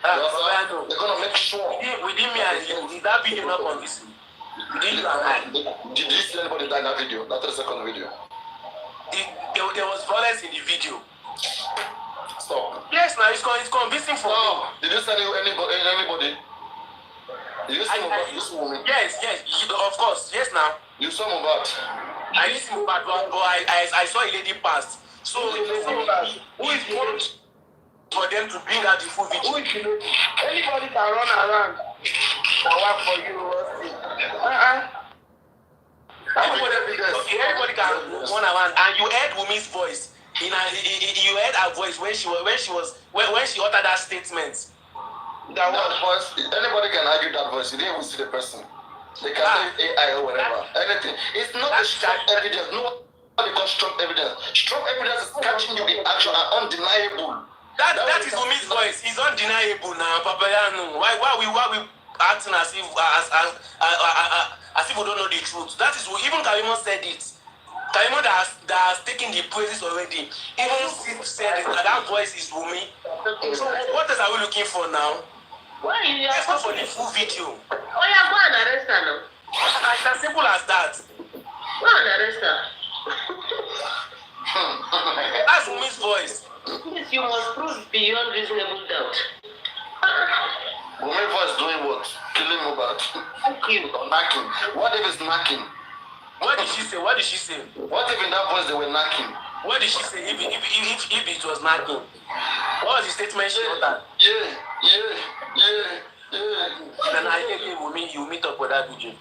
[SPEAKER 6] They're gonna make sure.
[SPEAKER 2] Within me and you, did that video not convincing? Within you and I.
[SPEAKER 6] Did you see anybody die in that video? That 3-second video?
[SPEAKER 2] There was violence in the video.
[SPEAKER 6] Stop.
[SPEAKER 2] Yes, now it's convincing for me.
[SPEAKER 6] Did you see anybody? Did you see this woman?
[SPEAKER 2] Yes, of course. Yes, now.
[SPEAKER 6] You saw Mohbad.
[SPEAKER 2] I didn't see Mohbad, but I saw a lady pass. So who is important for them to bring out the full video?
[SPEAKER 1] Anybody can run around and work for you.
[SPEAKER 2] Everybody can run around, and you heard Wumi's voice. You heard her voice when she uttered that statement.
[SPEAKER 6] That voice, anybody can argue that voice. You didn't even see the person. They can say AI or whatever. Anything. It's not a strong evidence. Nobody got strong evidence. Strong evidence is catching you in action and undeniable.
[SPEAKER 2] That is Wumi's voice. It's undeniable now, Paparino. Why we acting as if we don't know the truth? That is even Karima said it. Karima that has taken the praises already. Even Sip said it, that voice is Wumi. So what else are we looking for now? Let's go for the full video.
[SPEAKER 7] Oh yeah, go and arrest her now.
[SPEAKER 2] It's as simple as that.
[SPEAKER 7] Go and arrest her.
[SPEAKER 2] That's Wumi's voice.
[SPEAKER 7] Please, you must prove beyond reasonable doubt.
[SPEAKER 6] Wumi voice doing what? Killing Mohbad. Or knocking. What if it's knocking?
[SPEAKER 2] What did she say?
[SPEAKER 6] What if in that voice they were knocking?
[SPEAKER 2] What did she say if it was knocking? What was the statement she uttered?
[SPEAKER 6] Yeah.
[SPEAKER 2] Then I think you meet up with that video.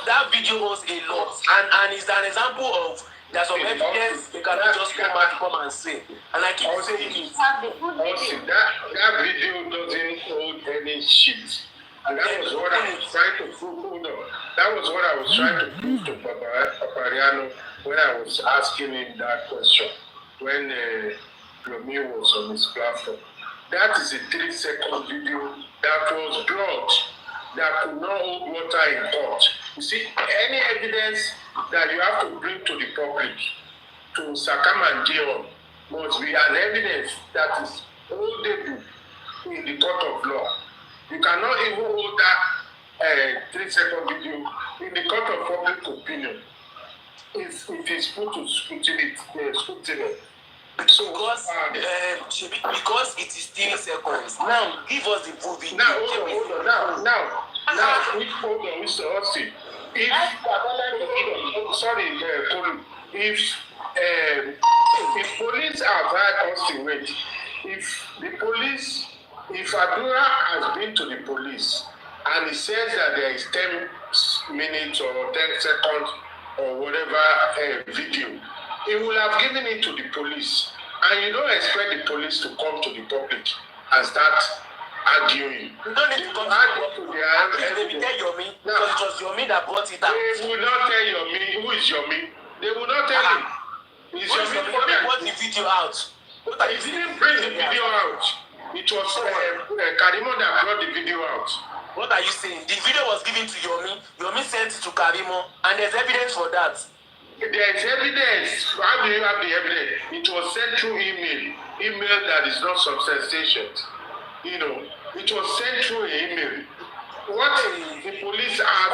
[SPEAKER 2] That video was a lot, and it's an example of there's some evidence you cannot just come and say. And I keep saying it.
[SPEAKER 4] That video doesn't hold any shit. And that was what I was trying to prove. That was what I was trying to prove to Paparino when I was asking him that question when Romeo was on his platform. That is a 3-second video that was blood that could not hold water in court. You see, any evidence that you have to bring to the public to circumambulate on must be an evidence that is holdable in the court of law. You cannot even hold that 3-second video in the court of public opinion. If it is put to scrutiny. So,
[SPEAKER 2] because it is 3 seconds. Now, give us the full video.
[SPEAKER 4] Now, hold on. Hold on, Mr. Austin. If if police advise us to wait, if Adura has been to the police and he says that there is 10 minutes or 10 seconds or whatever video, he will have given it to the police. And you don't expect the police to come to the public and start arguing.
[SPEAKER 2] You don't need to come to the public. They will tell Yomi, because it was Yomi that brought it out.
[SPEAKER 4] They will not tell Yomi. Who is Yomi? They will not tell him.
[SPEAKER 2] Yomi brought the video out.
[SPEAKER 4] He didn't bring the video out. It was Karimo that brought the video out.
[SPEAKER 2] What are you saying? The video was given to Yomi. Yomi sent it to Karimo, and there's evidence for that.
[SPEAKER 4] There is evidence. How do you have the evidence? It was sent through email that is not substantiated. You know, it was sent through an email. What the police are...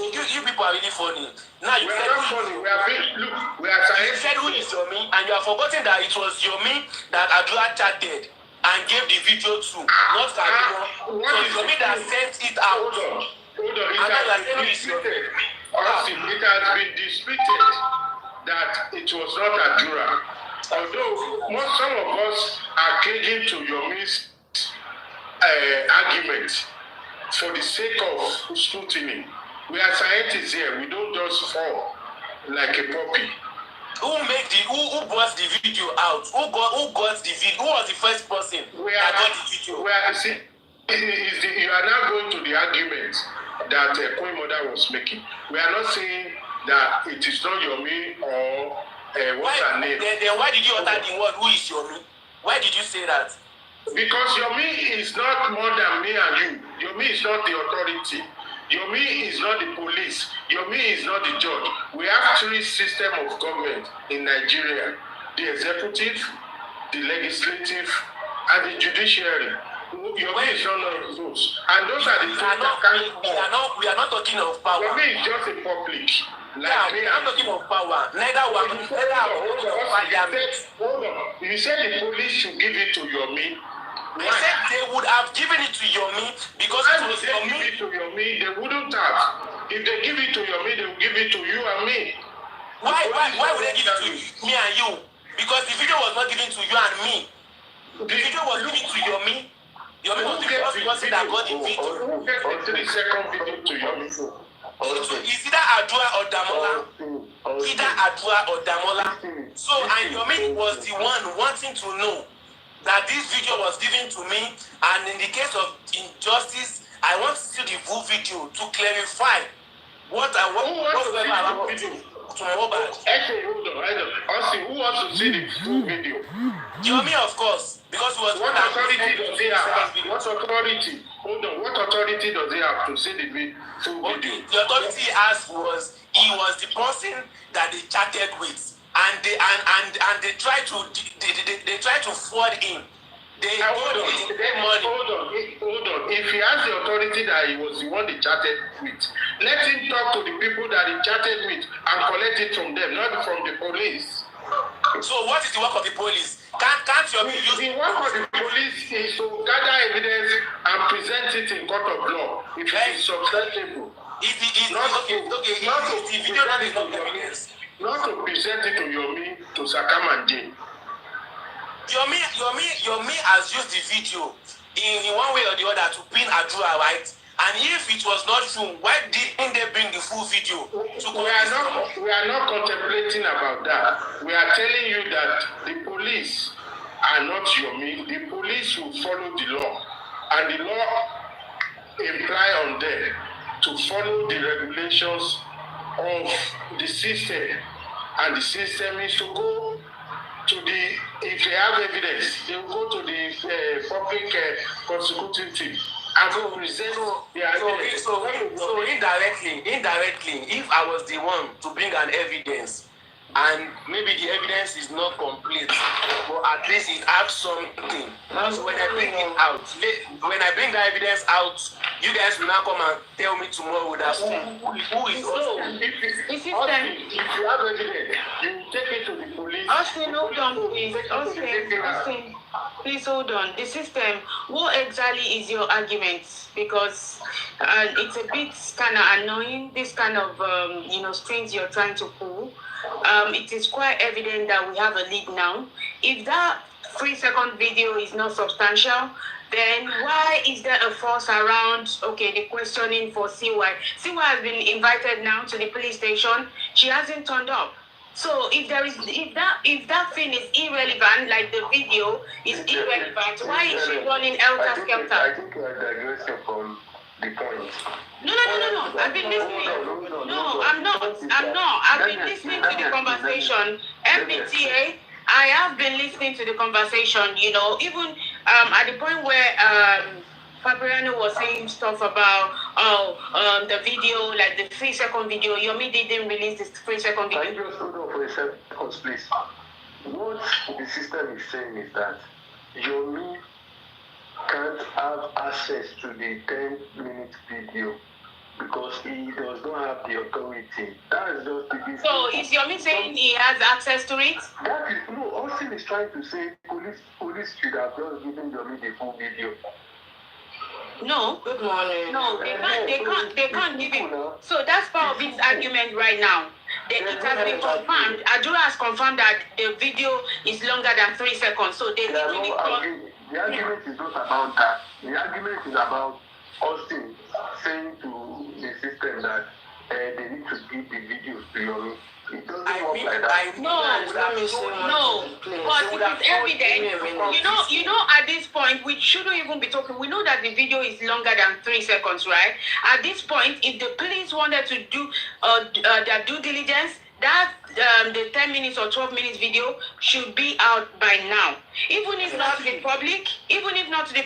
[SPEAKER 2] You people are really funny. Now you said
[SPEAKER 4] not funny. We are being... Look, we are saying...
[SPEAKER 2] You said who is Yomi, and you are forgetting that it was Yomi that Adua chatted and gave the video to, not Karimo. So it's Yomi that sent it out.
[SPEAKER 4] Hold on. It has been disputed that it was not Adura. Although some of us are clinging to Yomi's argument for the sake of scrutiny. We are scientists here. We don't just fall like a puppy.
[SPEAKER 2] Who brought the video out? Who got the video? Who was the first person that got the video?
[SPEAKER 4] You are now going to the argument that Queen Mother was making. We are not saying that it is not Yomi or what's her name.
[SPEAKER 2] Then why did you utter the word, who is Yomi? Why did you say that?
[SPEAKER 4] Because Yomi is not more than me and you. Yomi is not the authority. Yomi is not the police. Yomi is not the judge. We have three systems of government in Nigeria: the executive, the legislative, and the judiciary. Yomi is not of those. And those are the things that
[SPEAKER 2] we are not talking of power.
[SPEAKER 4] Yomi is just a public.
[SPEAKER 2] Like we are not talking of power.
[SPEAKER 4] Hold on. You said the police should give it to Yomi.
[SPEAKER 2] They said they would have given it to Yomi because it was Yomi.
[SPEAKER 4] Give it to Yomi, they wouldn't have. If they give it to Yomi, they will give it to you and me.
[SPEAKER 2] Why would they give it to me and you? Because the video was not given to you and me. The video was given to Yomi. Yomi was the first person that got the video.
[SPEAKER 4] Who gets the 3-second video to Yomi?
[SPEAKER 2] It's either Adua or Damola. Either Adua or Damola. So, and Yomi was the one wanting to know that this video was given to me, and in the case of injustice, I want to see the full video to clarify what I want to know about.
[SPEAKER 4] Actually, hold on. Austin, who wants to see the full video?
[SPEAKER 2] Yomi, of course, because he was
[SPEAKER 4] what authority does he have? What authority? Hold on. What authority does he have to see the full video?
[SPEAKER 2] The authority he asked was he was the person that they chatted with. And they try to fraud him.
[SPEAKER 4] Hold on. If he has the authority that he was the one they chatted with, let him talk to the people that he chatted with and collect it from them, not from the police.
[SPEAKER 2] So what is the work of the police? Can't Yomi use
[SPEAKER 4] the work of the police is to gather evidence and present it in court of law. If it is substantiable.
[SPEAKER 2] If the video that is not evidence.
[SPEAKER 4] Not to present it to Yomi, to Sakam and Jane.
[SPEAKER 2] Yomi has used the video in one way or the other to pin Adua, right? And if it was not true, why didn't they bring the full video?
[SPEAKER 4] We are not contemplating about that. We are telling you that the police are not Yomi. The police will follow the law. And the law imply on them to follow the regulations of the system, and the system is to go to the, if they have evidence, they will go to the public prosecuting team and go present the evidence.
[SPEAKER 2] So indirectly, if I was the one to bring an evidence, and maybe the evidence is not complete, but at least it adds something. So when I bring it out, when I bring the evidence out, you guys will now come and tell me tomorrow that who is
[SPEAKER 4] so if you have evidence, you take it to the police.
[SPEAKER 8] Austin, hold on, please. Austin, please hold on. The system, what exactly is your argument? Because it's a bit kind of annoying, this kind of, strings you're trying to pull. It is quite evident that we have a leak now. If that 3-second video is not substantial, then why is there a fuss around, the questioning for CY? CY has been invited now to the police station. She hasn't turned up. So if that thing is irrelevant, like the video is irrelevant, why is she running elter skelter?
[SPEAKER 3] I think you are digressing from the point.
[SPEAKER 8] No. I've been listening. No, I'm not. I've been listening to the conversation. MBTA, I have been listening to the conversation, even at the point where Paparino was saying stuff about the video, like the 3-second video. Yomi didn't release this 3-second video.
[SPEAKER 3] Can you just hold on for a second, please? What the system is saying is that Yomi can't have access to the 10-minute video because he does not have the authority. That is just the business.
[SPEAKER 8] So is Yomi saying he has access to it?
[SPEAKER 3] That is no. Austin is trying to say police should have just given Yomi the full video.
[SPEAKER 8] No.
[SPEAKER 2] Good morning.
[SPEAKER 8] No, they can't give it. So that's part of his argument right now. It has been confirmed. Adura has confirmed that the video is longer than 3 seconds. So they literally
[SPEAKER 3] the argument is not about that. The argument is about Austin saying to the system that they need to give the videos to Yomi. It doesn't work like that.
[SPEAKER 8] No. But it is evident. You know, at this point, we shouldn't even be talking. We know that the video is longer than 3 seconds, right? At this point, if the police wanted to do their due diligence, that the 10 minutes or 12 minutes video should be out by now. Even if not to the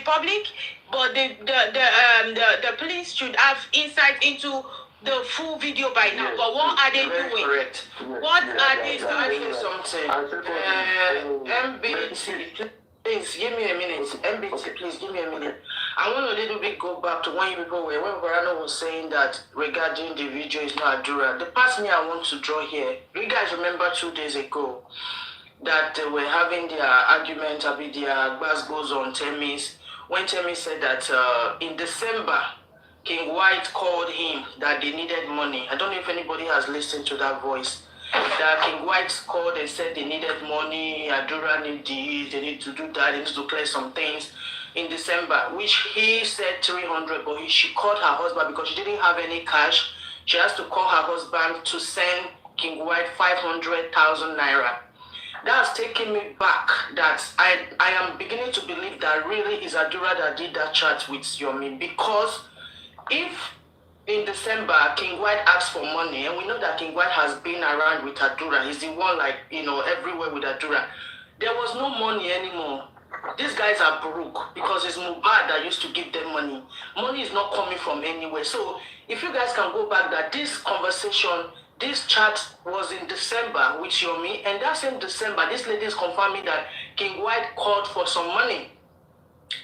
[SPEAKER 8] public, but the police should have insight into the full video by now. Yes. But what are they doing?
[SPEAKER 2] Correct.
[SPEAKER 8] What are they doing?
[SPEAKER 2] Something. MBT, please give me a minute. MBT, please give me a minute. I want a little bit go back to when you people were, when Paparino was saying that regarding the video is not Adura. The part me I want to draw here. You guys remember 2 days ago that they were having their argument about their buzz goes on Temis, when Temis said that in December, King White called him that they needed money. I don't know if anybody has listened to that voice. That King White called and said they needed money, Adura need this, they need to do that, they need to clear some things in December, which he said 300, but she called her husband because she didn't have any cash. She has to call her husband to send King White 500,000 naira. That's taking me back that I am beginning to believe that really is Adura that did that chat with Yomi, because if in December King White asked for money, and we know that King White has been around with Adura, he's the one everywhere with Adura, there was no money anymore. These guys are broke because it's Mubad that used to give them money. Money is not coming from anywhere. So if you guys can go back that this conversation, this chat was in December with Yomi, and that same December, this lady is confirming that King White called for some money.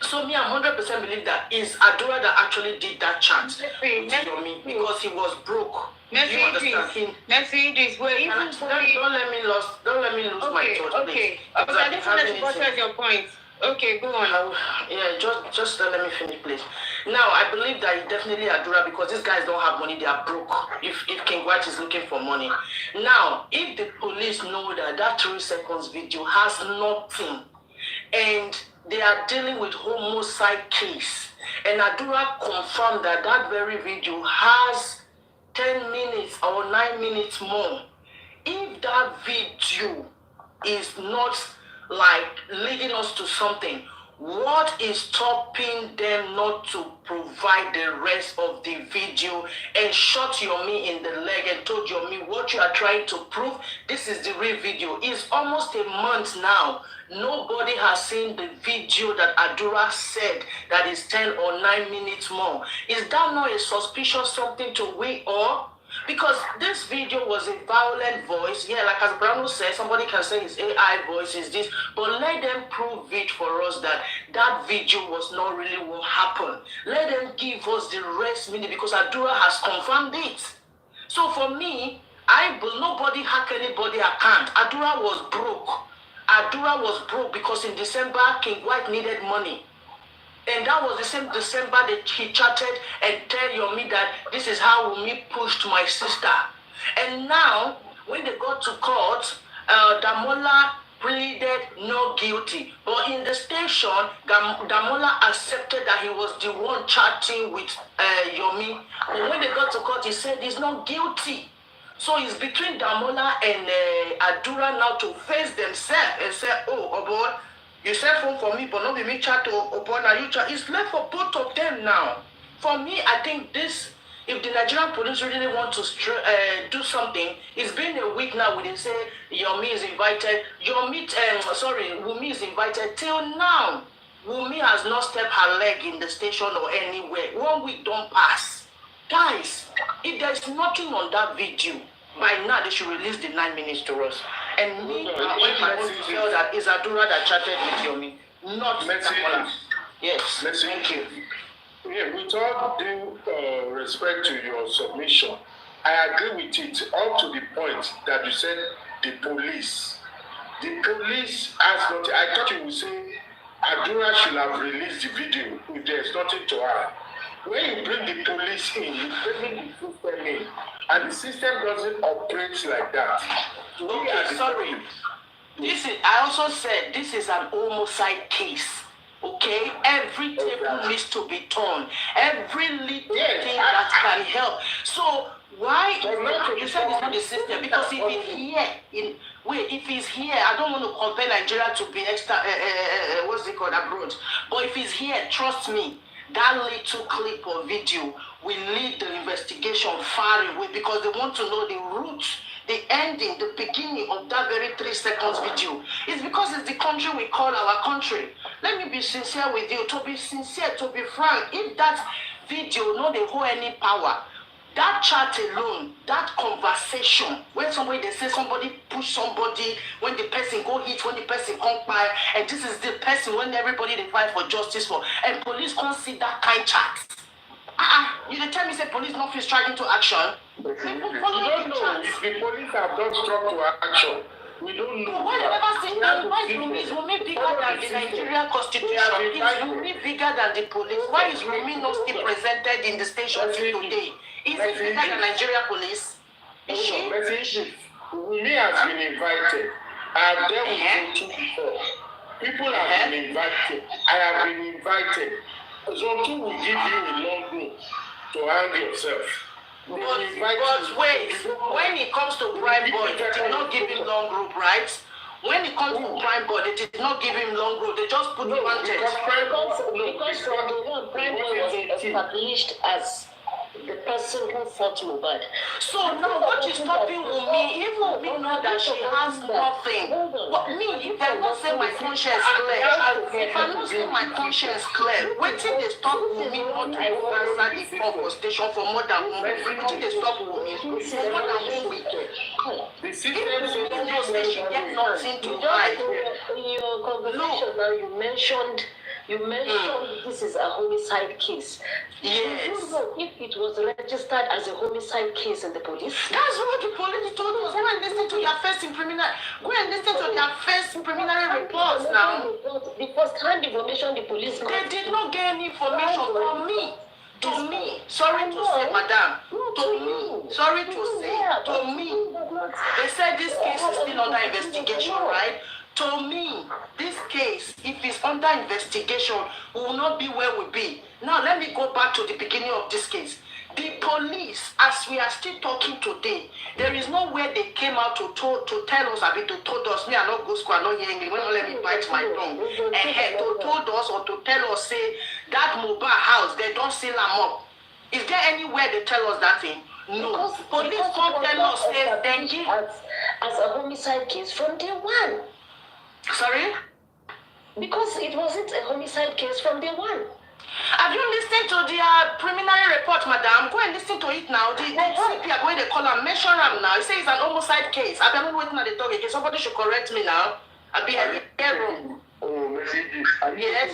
[SPEAKER 2] So me, I 100% believe that it's Adura that actually did that chat with Yomi because he was broke.
[SPEAKER 8] Don't let me
[SPEAKER 2] lose my thought, please.
[SPEAKER 8] Because I just wanted to process your point. Okay, go on.
[SPEAKER 2] Just let me finish, please. Now, I believe that it's definitely Adura because these guys don't have money, they are broke. If King White is looking for money. Now, if the police know that 3 seconds video has nothing, and they are dealing with homicide case, and Adura confirmed that very video has 10 minutes or 9 minutes more. If that video is not leading us to something, what is stopping them not to provide the rest of the video and shot Yomi in the leg and told Yomi what you are trying to prove? This is the real video. It's almost a month now. Nobody has seen the video that Adura said that is 10 or 9 minutes more. Is that not a suspicious something to wait or? Because this video was a violent voice. Yeah, like as Brando said, somebody can say his AI voice is this, but let them prove it for us that video was not really what happened. Let them give us the rest minute because Adura has confirmed it. So for me,
[SPEAKER 1] Nobody hacked anybody account. Adura was broke. Adura was broke because in December, King White needed money. And that was the same December that he chatted and tell Yomi that this is how Wunmi pushed my sister. And now, when they got to court, Damola pleaded no guilty. But in the station, Damola accepted that he was the one chatting with Yomi. But when they got to court, he said he's not guilty. So it's between Damola and Adura now to face themselves and say, oh, boy, you said phone for me, but not me chat upon a you chat. It's left for both of them now. For me, I think this, if the Nigerian police really want to do something, it's been a week now when they say Wunmi is invited. Wunmi is invited. Till now, Wunmi has not stepped her leg in the station or anywhere. 1 week don't pass. Guys, if there's nothing on that video, by now they should release the 9 minutes to us. And me, I want to tell that it's Adura that chatted with Yomi, not Damola. Yes, thank you.
[SPEAKER 4] Yeah, with all due respect to your submission, I agree with it up to the point that you said the police. The police has not. I thought you would say Adura should have released the video if there's nothing to her. When you bring the police in, you bring the system in, and the system doesn't operate like that.
[SPEAKER 1] Okay, sorry. I also said this is an homicide case. Okay, every table needs to be turned. Every little thing that can help. So why you said it's not the system? Because if it's here, if it's here, I don't want to compare Nigeria to be extra. What's it called abroad? But if it's here, trust me. That little clip or video will lead the investigation far away because they want to know the roots, the ending, the beginning of that very 3 seconds video. It's because it's the country we call our country. Let me be sincere with you. To be sincere, to be frank, if that video no they hold any power, that chat alone, that conversation, when they say somebody push somebody, when the person go hit, when the person come by, and this is the person when everybody they fight for justice for, and police can't see that kind chat. You dey tell me say police not feel striking to action?
[SPEAKER 4] We don't know if the police have not struck to action. We don't know.
[SPEAKER 1] Why they never say that? Why is Wunmi bigger than the Nigerian Constitution? Is Wunmi bigger than the police? Why is Wunmi not still presented in the station today? Is it bigger than Nigeria police? Is she?
[SPEAKER 4] Wunmi has been invited. I have dealt with you before. People have been invited. I have been invited. Zonto will give you a long room to hang yourself.
[SPEAKER 1] But wait, when it comes to Prime Boy, they did not give him long rope, right? When it comes to Prime Boy, they did not give him long rope. They just put him on test.
[SPEAKER 7] Because from the one, Prime Boy was established as the person who fought Mohbad.
[SPEAKER 1] So now what is stopping Wunmi? If Wunmi know that she has nothing, if I not say my conscience clear, if I not say my conscience clear, waiting they stop Wunmi not to answer the call for station for more than 1 week. Waiting they stop Wunmi for more than 1 week.
[SPEAKER 4] The system
[SPEAKER 1] knows that she get nothing to hide.
[SPEAKER 7] In your conversation now, you mentioned this is a homicide case.
[SPEAKER 1] Yes.
[SPEAKER 7] Do you know if it was registered as a homicide case in the police?
[SPEAKER 1] That's what the police told us. Go and listen to their first preliminary. Go and listen to their first preliminary reports now.
[SPEAKER 7] The first-hand information the police got.
[SPEAKER 1] They did not get any information from me. To me, sorry to say, madam. To me, sorry to say. To me, they said this case is still under investigation, right? To me, this case, if it's under investigation, we will not be where we be. Now, let me go back to the beginning of this case. The police, as we are still talking today, there is no way they came out to tell us, to told us, me, I not go school, I not hear English, when let me bite my tongue. And to told us or to tell us, say, that mobile house, they don't seal them up. Is there anywhere they tell us that thing? No. Police can't tell us, say, then
[SPEAKER 7] as a homicide case from day one.
[SPEAKER 1] Sorry?
[SPEAKER 7] Because it wasn't a homicide case from day one.
[SPEAKER 1] Have you listened to the preliminary report, madam? Go and listen to it now. The CP are going to call and mention them now. He says it's an homicide case. I've been waiting at the dog again. Somebody should correct me now. I'll be here.
[SPEAKER 4] Oh, messages.
[SPEAKER 1] Yes.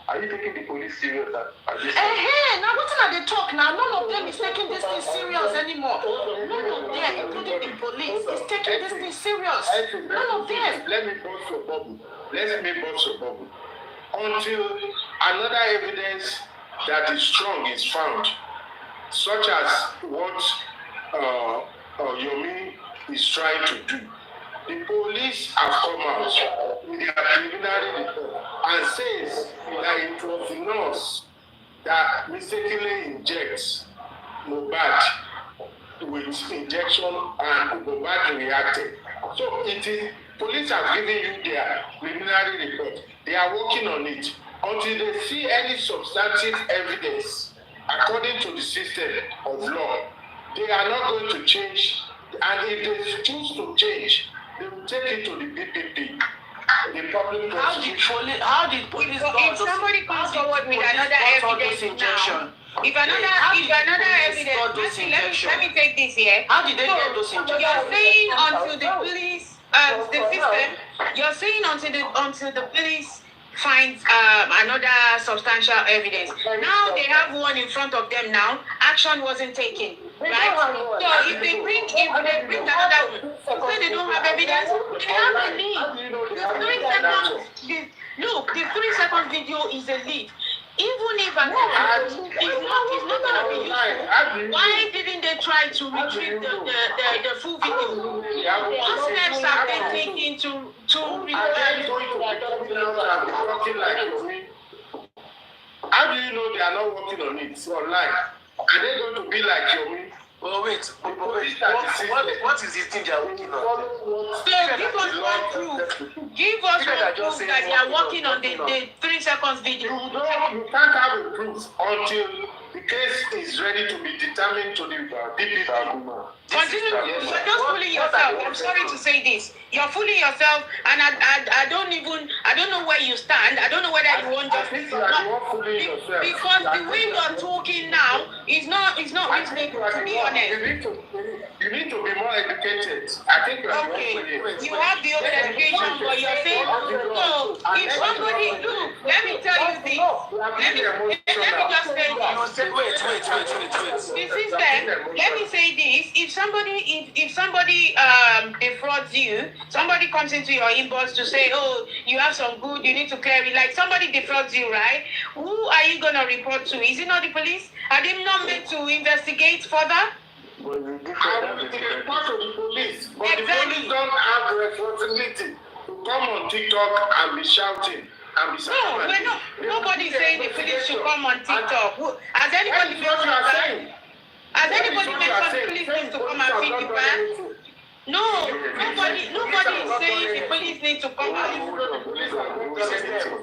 [SPEAKER 3] Are you taking the police serious at this
[SPEAKER 9] time? Now what are they talk now? None of them is taking this thing serious anymore. None of them, including the police, is taking this thing serious. None of them.
[SPEAKER 4] Let me burst your bubble. Let me burst your bubble. Until another evidence that is strong is found, such as what Yomi is trying to do. The police have come out with their preliminary report and says that it was the nurse that mistakenly injects Mohbad with injection and Mohbad reacted. So it is, police have given you their preliminary report. They are working on it until they see any substantive evidence according to the system of law. They are not going to change, and if they choose to change, they will take it to the PPP, the public prosecution.
[SPEAKER 9] How did police
[SPEAKER 8] if somebody comes forward with another evidence now, if another evidence, let me take this here.
[SPEAKER 9] How did they get those injections?
[SPEAKER 8] You're saying until the police, the system, you're saying until the police finds another substantial evidence. Now they have one in front of them now. Action wasn't taken. Right? So if they bring another one, say they don't have evidence, they have a lead. The 3 second video is a lead. Even if an is not going to be useful, why didn't they try to retrieve the full video? What steps have they taken to retrieve?
[SPEAKER 4] How do you know they are not working on it online? Are they going to be like Yomi?
[SPEAKER 2] Well, wait. What is the thing they are working on?
[SPEAKER 8] So give us one proof. Give us one proof that they are working on the 3 seconds video.
[SPEAKER 4] You can't have a proof until the case is ready to be determined to the DPP.
[SPEAKER 8] Continue. You're just fooling yourself. I'm sorry to say this. You're fooling yourself, and I don't know where you stand. I don't know whether you want justice or not. Because the way you're talking now is not reasonable, to be honest.
[SPEAKER 4] You need to be more educated. I think you are
[SPEAKER 8] you have the open education, but you're saying so. If somebody let me tell you this. Let me just say this.
[SPEAKER 2] Wait.
[SPEAKER 8] The system. Let me say this. If somebody defrauds you, somebody comes into your inbox to say, oh, you have some good, you need to clear it. Like somebody defrauds you, right? Who are you gonna report to? Is it not the police? Are they not meant to investigate further?
[SPEAKER 4] I will report to the police, but the police don't have the responsibility to come on TikTok and be shouting.
[SPEAKER 8] No, nobody's saying the police should come on TikTok. Has anybody mentioned that? Has anybody mentioned the police need to come and feed the man? No, nobody is saying the police need to come and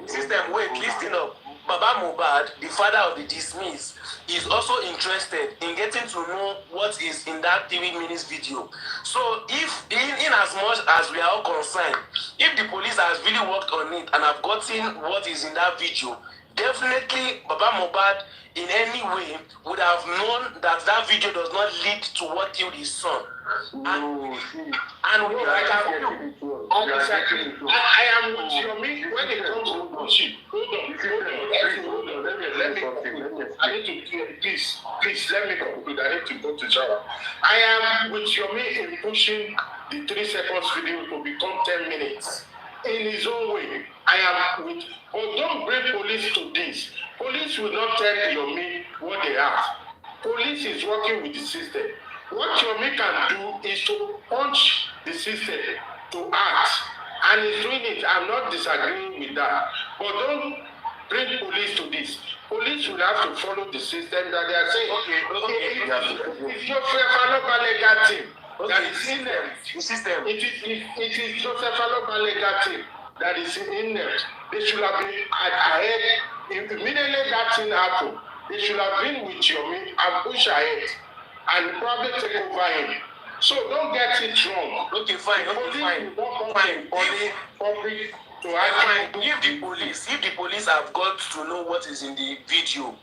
[SPEAKER 2] System, wait, listen up. Baba Mohbad, the father of the dismissed, is also interested in getting to know what is in that 3 minutes video. So if, in as much as we are all concerned, if the police has really worked on it and have gotten what is in that video, definitely Baba Mohbad in any way would have known that that video does not lead to what killed his son. I am with
[SPEAKER 4] Yomi when it comes to pushing. Hold on. Let me conclude. I need to please let me conclude. I need to go to shower. I am with Yomi in pushing the 3 seconds video to become 10 minutes. In his own way, I am with. But don't bring police to this. Police will not tell Yomi what they have. Police is working with the system. What Yomi can do is to punch the system to act, and he's doing it. I'm not disagreeing with that. But don't bring police to this. Police will have to follow the system that they are saying. It's your Aloba legal team that is in them.
[SPEAKER 2] The system.
[SPEAKER 4] It is Joseph Aloba legal team that is in them. They should have been ahead. Immediately that thing happened, they should have been with Yomi and push ahead and probably take over him. So don't get it wrong.
[SPEAKER 2] Okay, fine. If the police have got to know what is in the video,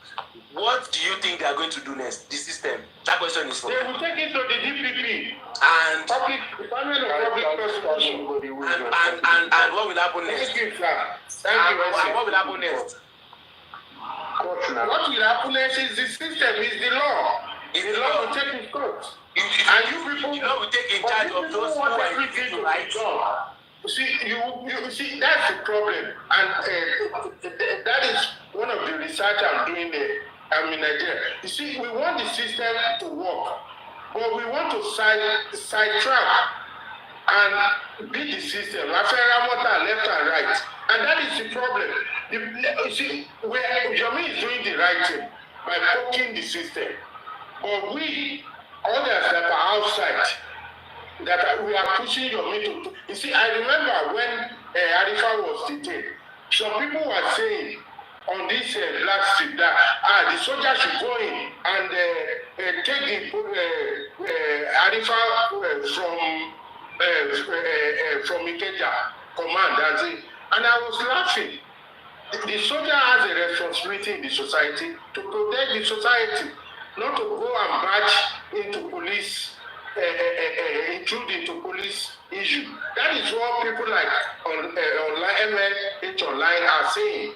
[SPEAKER 2] what do you think they are going to do next? The system. That question is for
[SPEAKER 4] you. They will take it to the DPP
[SPEAKER 2] and
[SPEAKER 4] public Department of Public Prosecution.
[SPEAKER 2] And what will happen next?
[SPEAKER 4] Thank you, sir.
[SPEAKER 2] And what will happen next?
[SPEAKER 3] court now.
[SPEAKER 4] What will happen is the system, is the law. The law will take its course. And you people,
[SPEAKER 2] you know, we take in charge of those who
[SPEAKER 4] want
[SPEAKER 2] are
[SPEAKER 4] everything to
[SPEAKER 2] right.
[SPEAKER 4] be done. You see, that's the problem, and that is one of the research I'm doing there. I'm in Nigeria. You see, we want the system to work, but we want to sidetrack and beat the system. Left and right, and that is the problem. You see, where Yomi is doing the right thing by poking the system, but we others that are outside, that we are pushing Yomi to. You see, I remember when Arifa was detained, some people were saying on this Black Street that the soldiers should go in and take the Arifa from Ikeja command, and I was laughing. The soldier has a responsibility in the society to protect the society, not to go and march into police, intrude into police issue. That is what people like MLH Online are saying,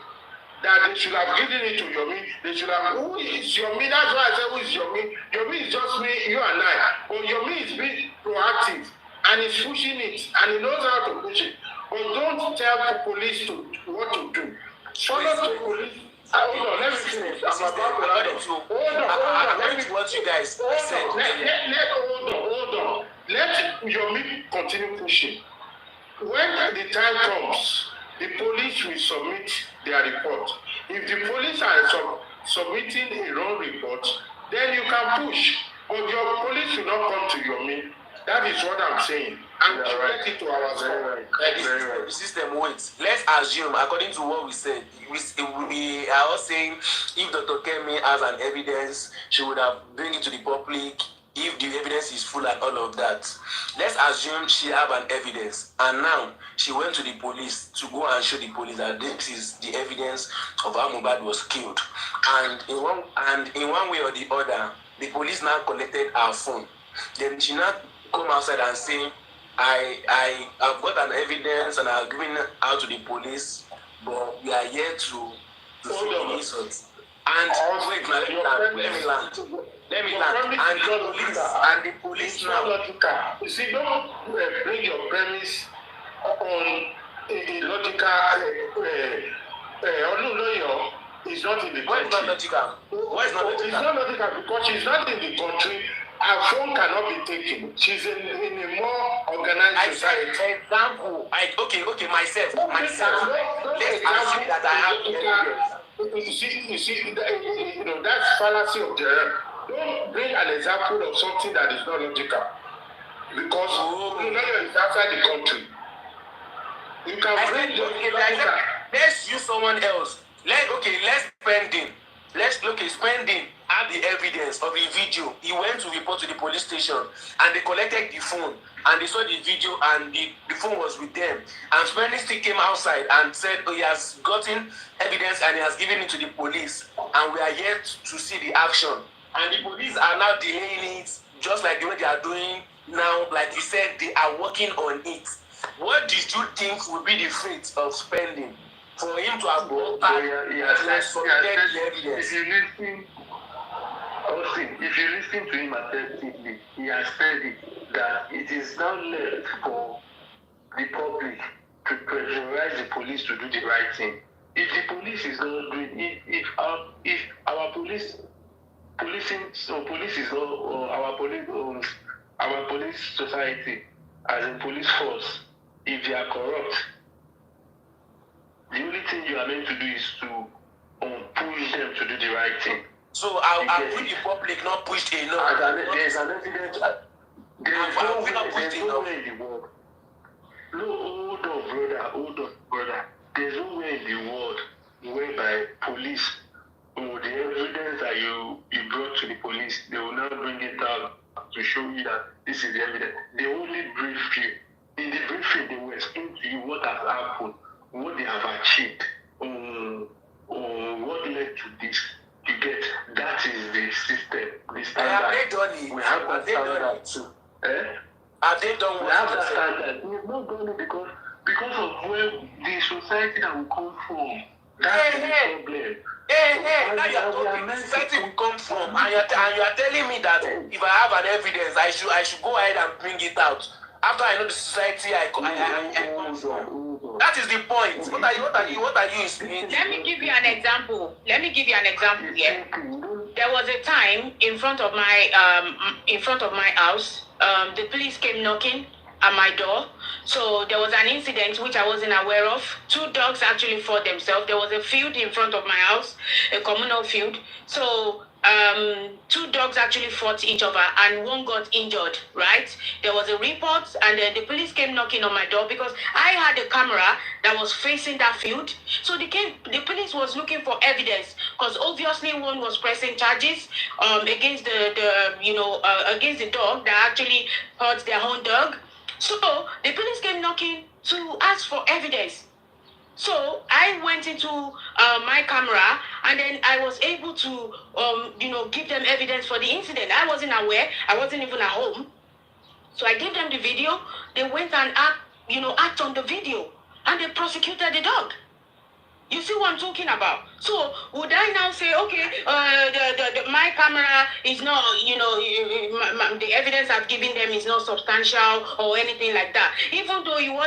[SPEAKER 4] that they should have given it to Yomi. They should have, who is Yomi? That's why I said, who is Yomi? Yomi is just me, you and I. But Yomi is being proactive, and he's pushing it, and he knows how to push it. But don't tell the police what to do. Follow the police. Hold on, let me finish. I'm about to run on. Hold on. Let me what you guys said. Hold on. Let Yomi continue pushing. When the time comes, the police will submit their report. If the police are submitting a wrong report, then you can push. But your police will not come to Yomi. That is what I'm saying. And connect it to our
[SPEAKER 2] the system waits. Let's assume, according to what we said, we are all saying if Dr. Kemi has an evidence, she would have bring it to the public. If the evidence is full and all of that, let's assume she have an evidence, and now she went to the police to go and show the police that this is the evidence of how Mohbad was killed. And in one way or the other, the police now collected her phone. Then she now come outside and say, I have got an evidence and I've given it out to the police, but we are here to see the insult. And wait, let me land. And the police now.
[SPEAKER 4] You see, don't bring your premise on a logical. It's not in the country.
[SPEAKER 2] Why is not logical?
[SPEAKER 4] It's not logical because she's not in the country. Her phone cannot be taken. She's in a more organized society.
[SPEAKER 2] Example. Okay, myself. Let's assume that I have evidence.
[SPEAKER 4] You see, that's fallacy of the realm. Don't bring an example of something that is not logical. Because lawyer is outside the country. You can bring
[SPEAKER 2] let's use someone else. Let's spending have the evidence of the video. He went to report to the police station and they collected the phone and they saw the video and the phone was with them. And spending still came outside and said, he has gotten evidence and he has given it to the police and we are yet to see the action. And the police are now delaying it just like the way they are doing now. Like you said, they are working on it. What did you think would be the fate of spending? For him to have brought back the evidence.
[SPEAKER 3] If you listen to him attentively, he has said it, that it is now left for the public to pressurize the police to do the right thing. If the police is not doing it, if our police is not, or our police society as a police force, if they are corrupt, the only thing you are meant to do is to push them to do the right thing.
[SPEAKER 2] So I'll put the public not pushed enough.
[SPEAKER 3] There's an evidence. There's no way in the world. No, hold on, brother. There's no way in the world whereby police, the evidence that you brought to the police, they will not bring it out to show you that this is the evidence. They only brief you. In the briefing, they will explain to you what has happened, what they have achieved, what led to this. You get, that is the system, the standard.
[SPEAKER 2] Have they done it?
[SPEAKER 3] We have that standard too.
[SPEAKER 2] Have they done
[SPEAKER 3] we have that standard? We have not done it because of where the society that we come from.
[SPEAKER 2] Now you are talking. Society will come from, and you are telling me that if I have an evidence, I should go ahead and bring it out. After I know the society I come from. That is the point. What are you saying?
[SPEAKER 8] Let me give you an example. Here. There was a time in front of my house. The police came knocking at my door. So there was an incident which I wasn't aware of. 2 dogs actually fought themselves. There was a field in front of my house, a communal field. So 2 dogs actually fought each other and one got injured, right? There was a report and then the police came knocking on my door because I had a camera that was facing that field. So the police was looking for evidence because obviously one was pressing charges against against the dog that actually hurt their own dog. So the police came knocking to ask for evidence. So I went into my camera and then I was able to, give them evidence for the incident. I wasn't aware. I wasn't even at home. So I gave them the video. They went and act on the video and they prosecuted the dog. You see what I'm talking about? So would I now say, okay, my camera is not, the evidence I've given them is not substantial or anything like that, even though you want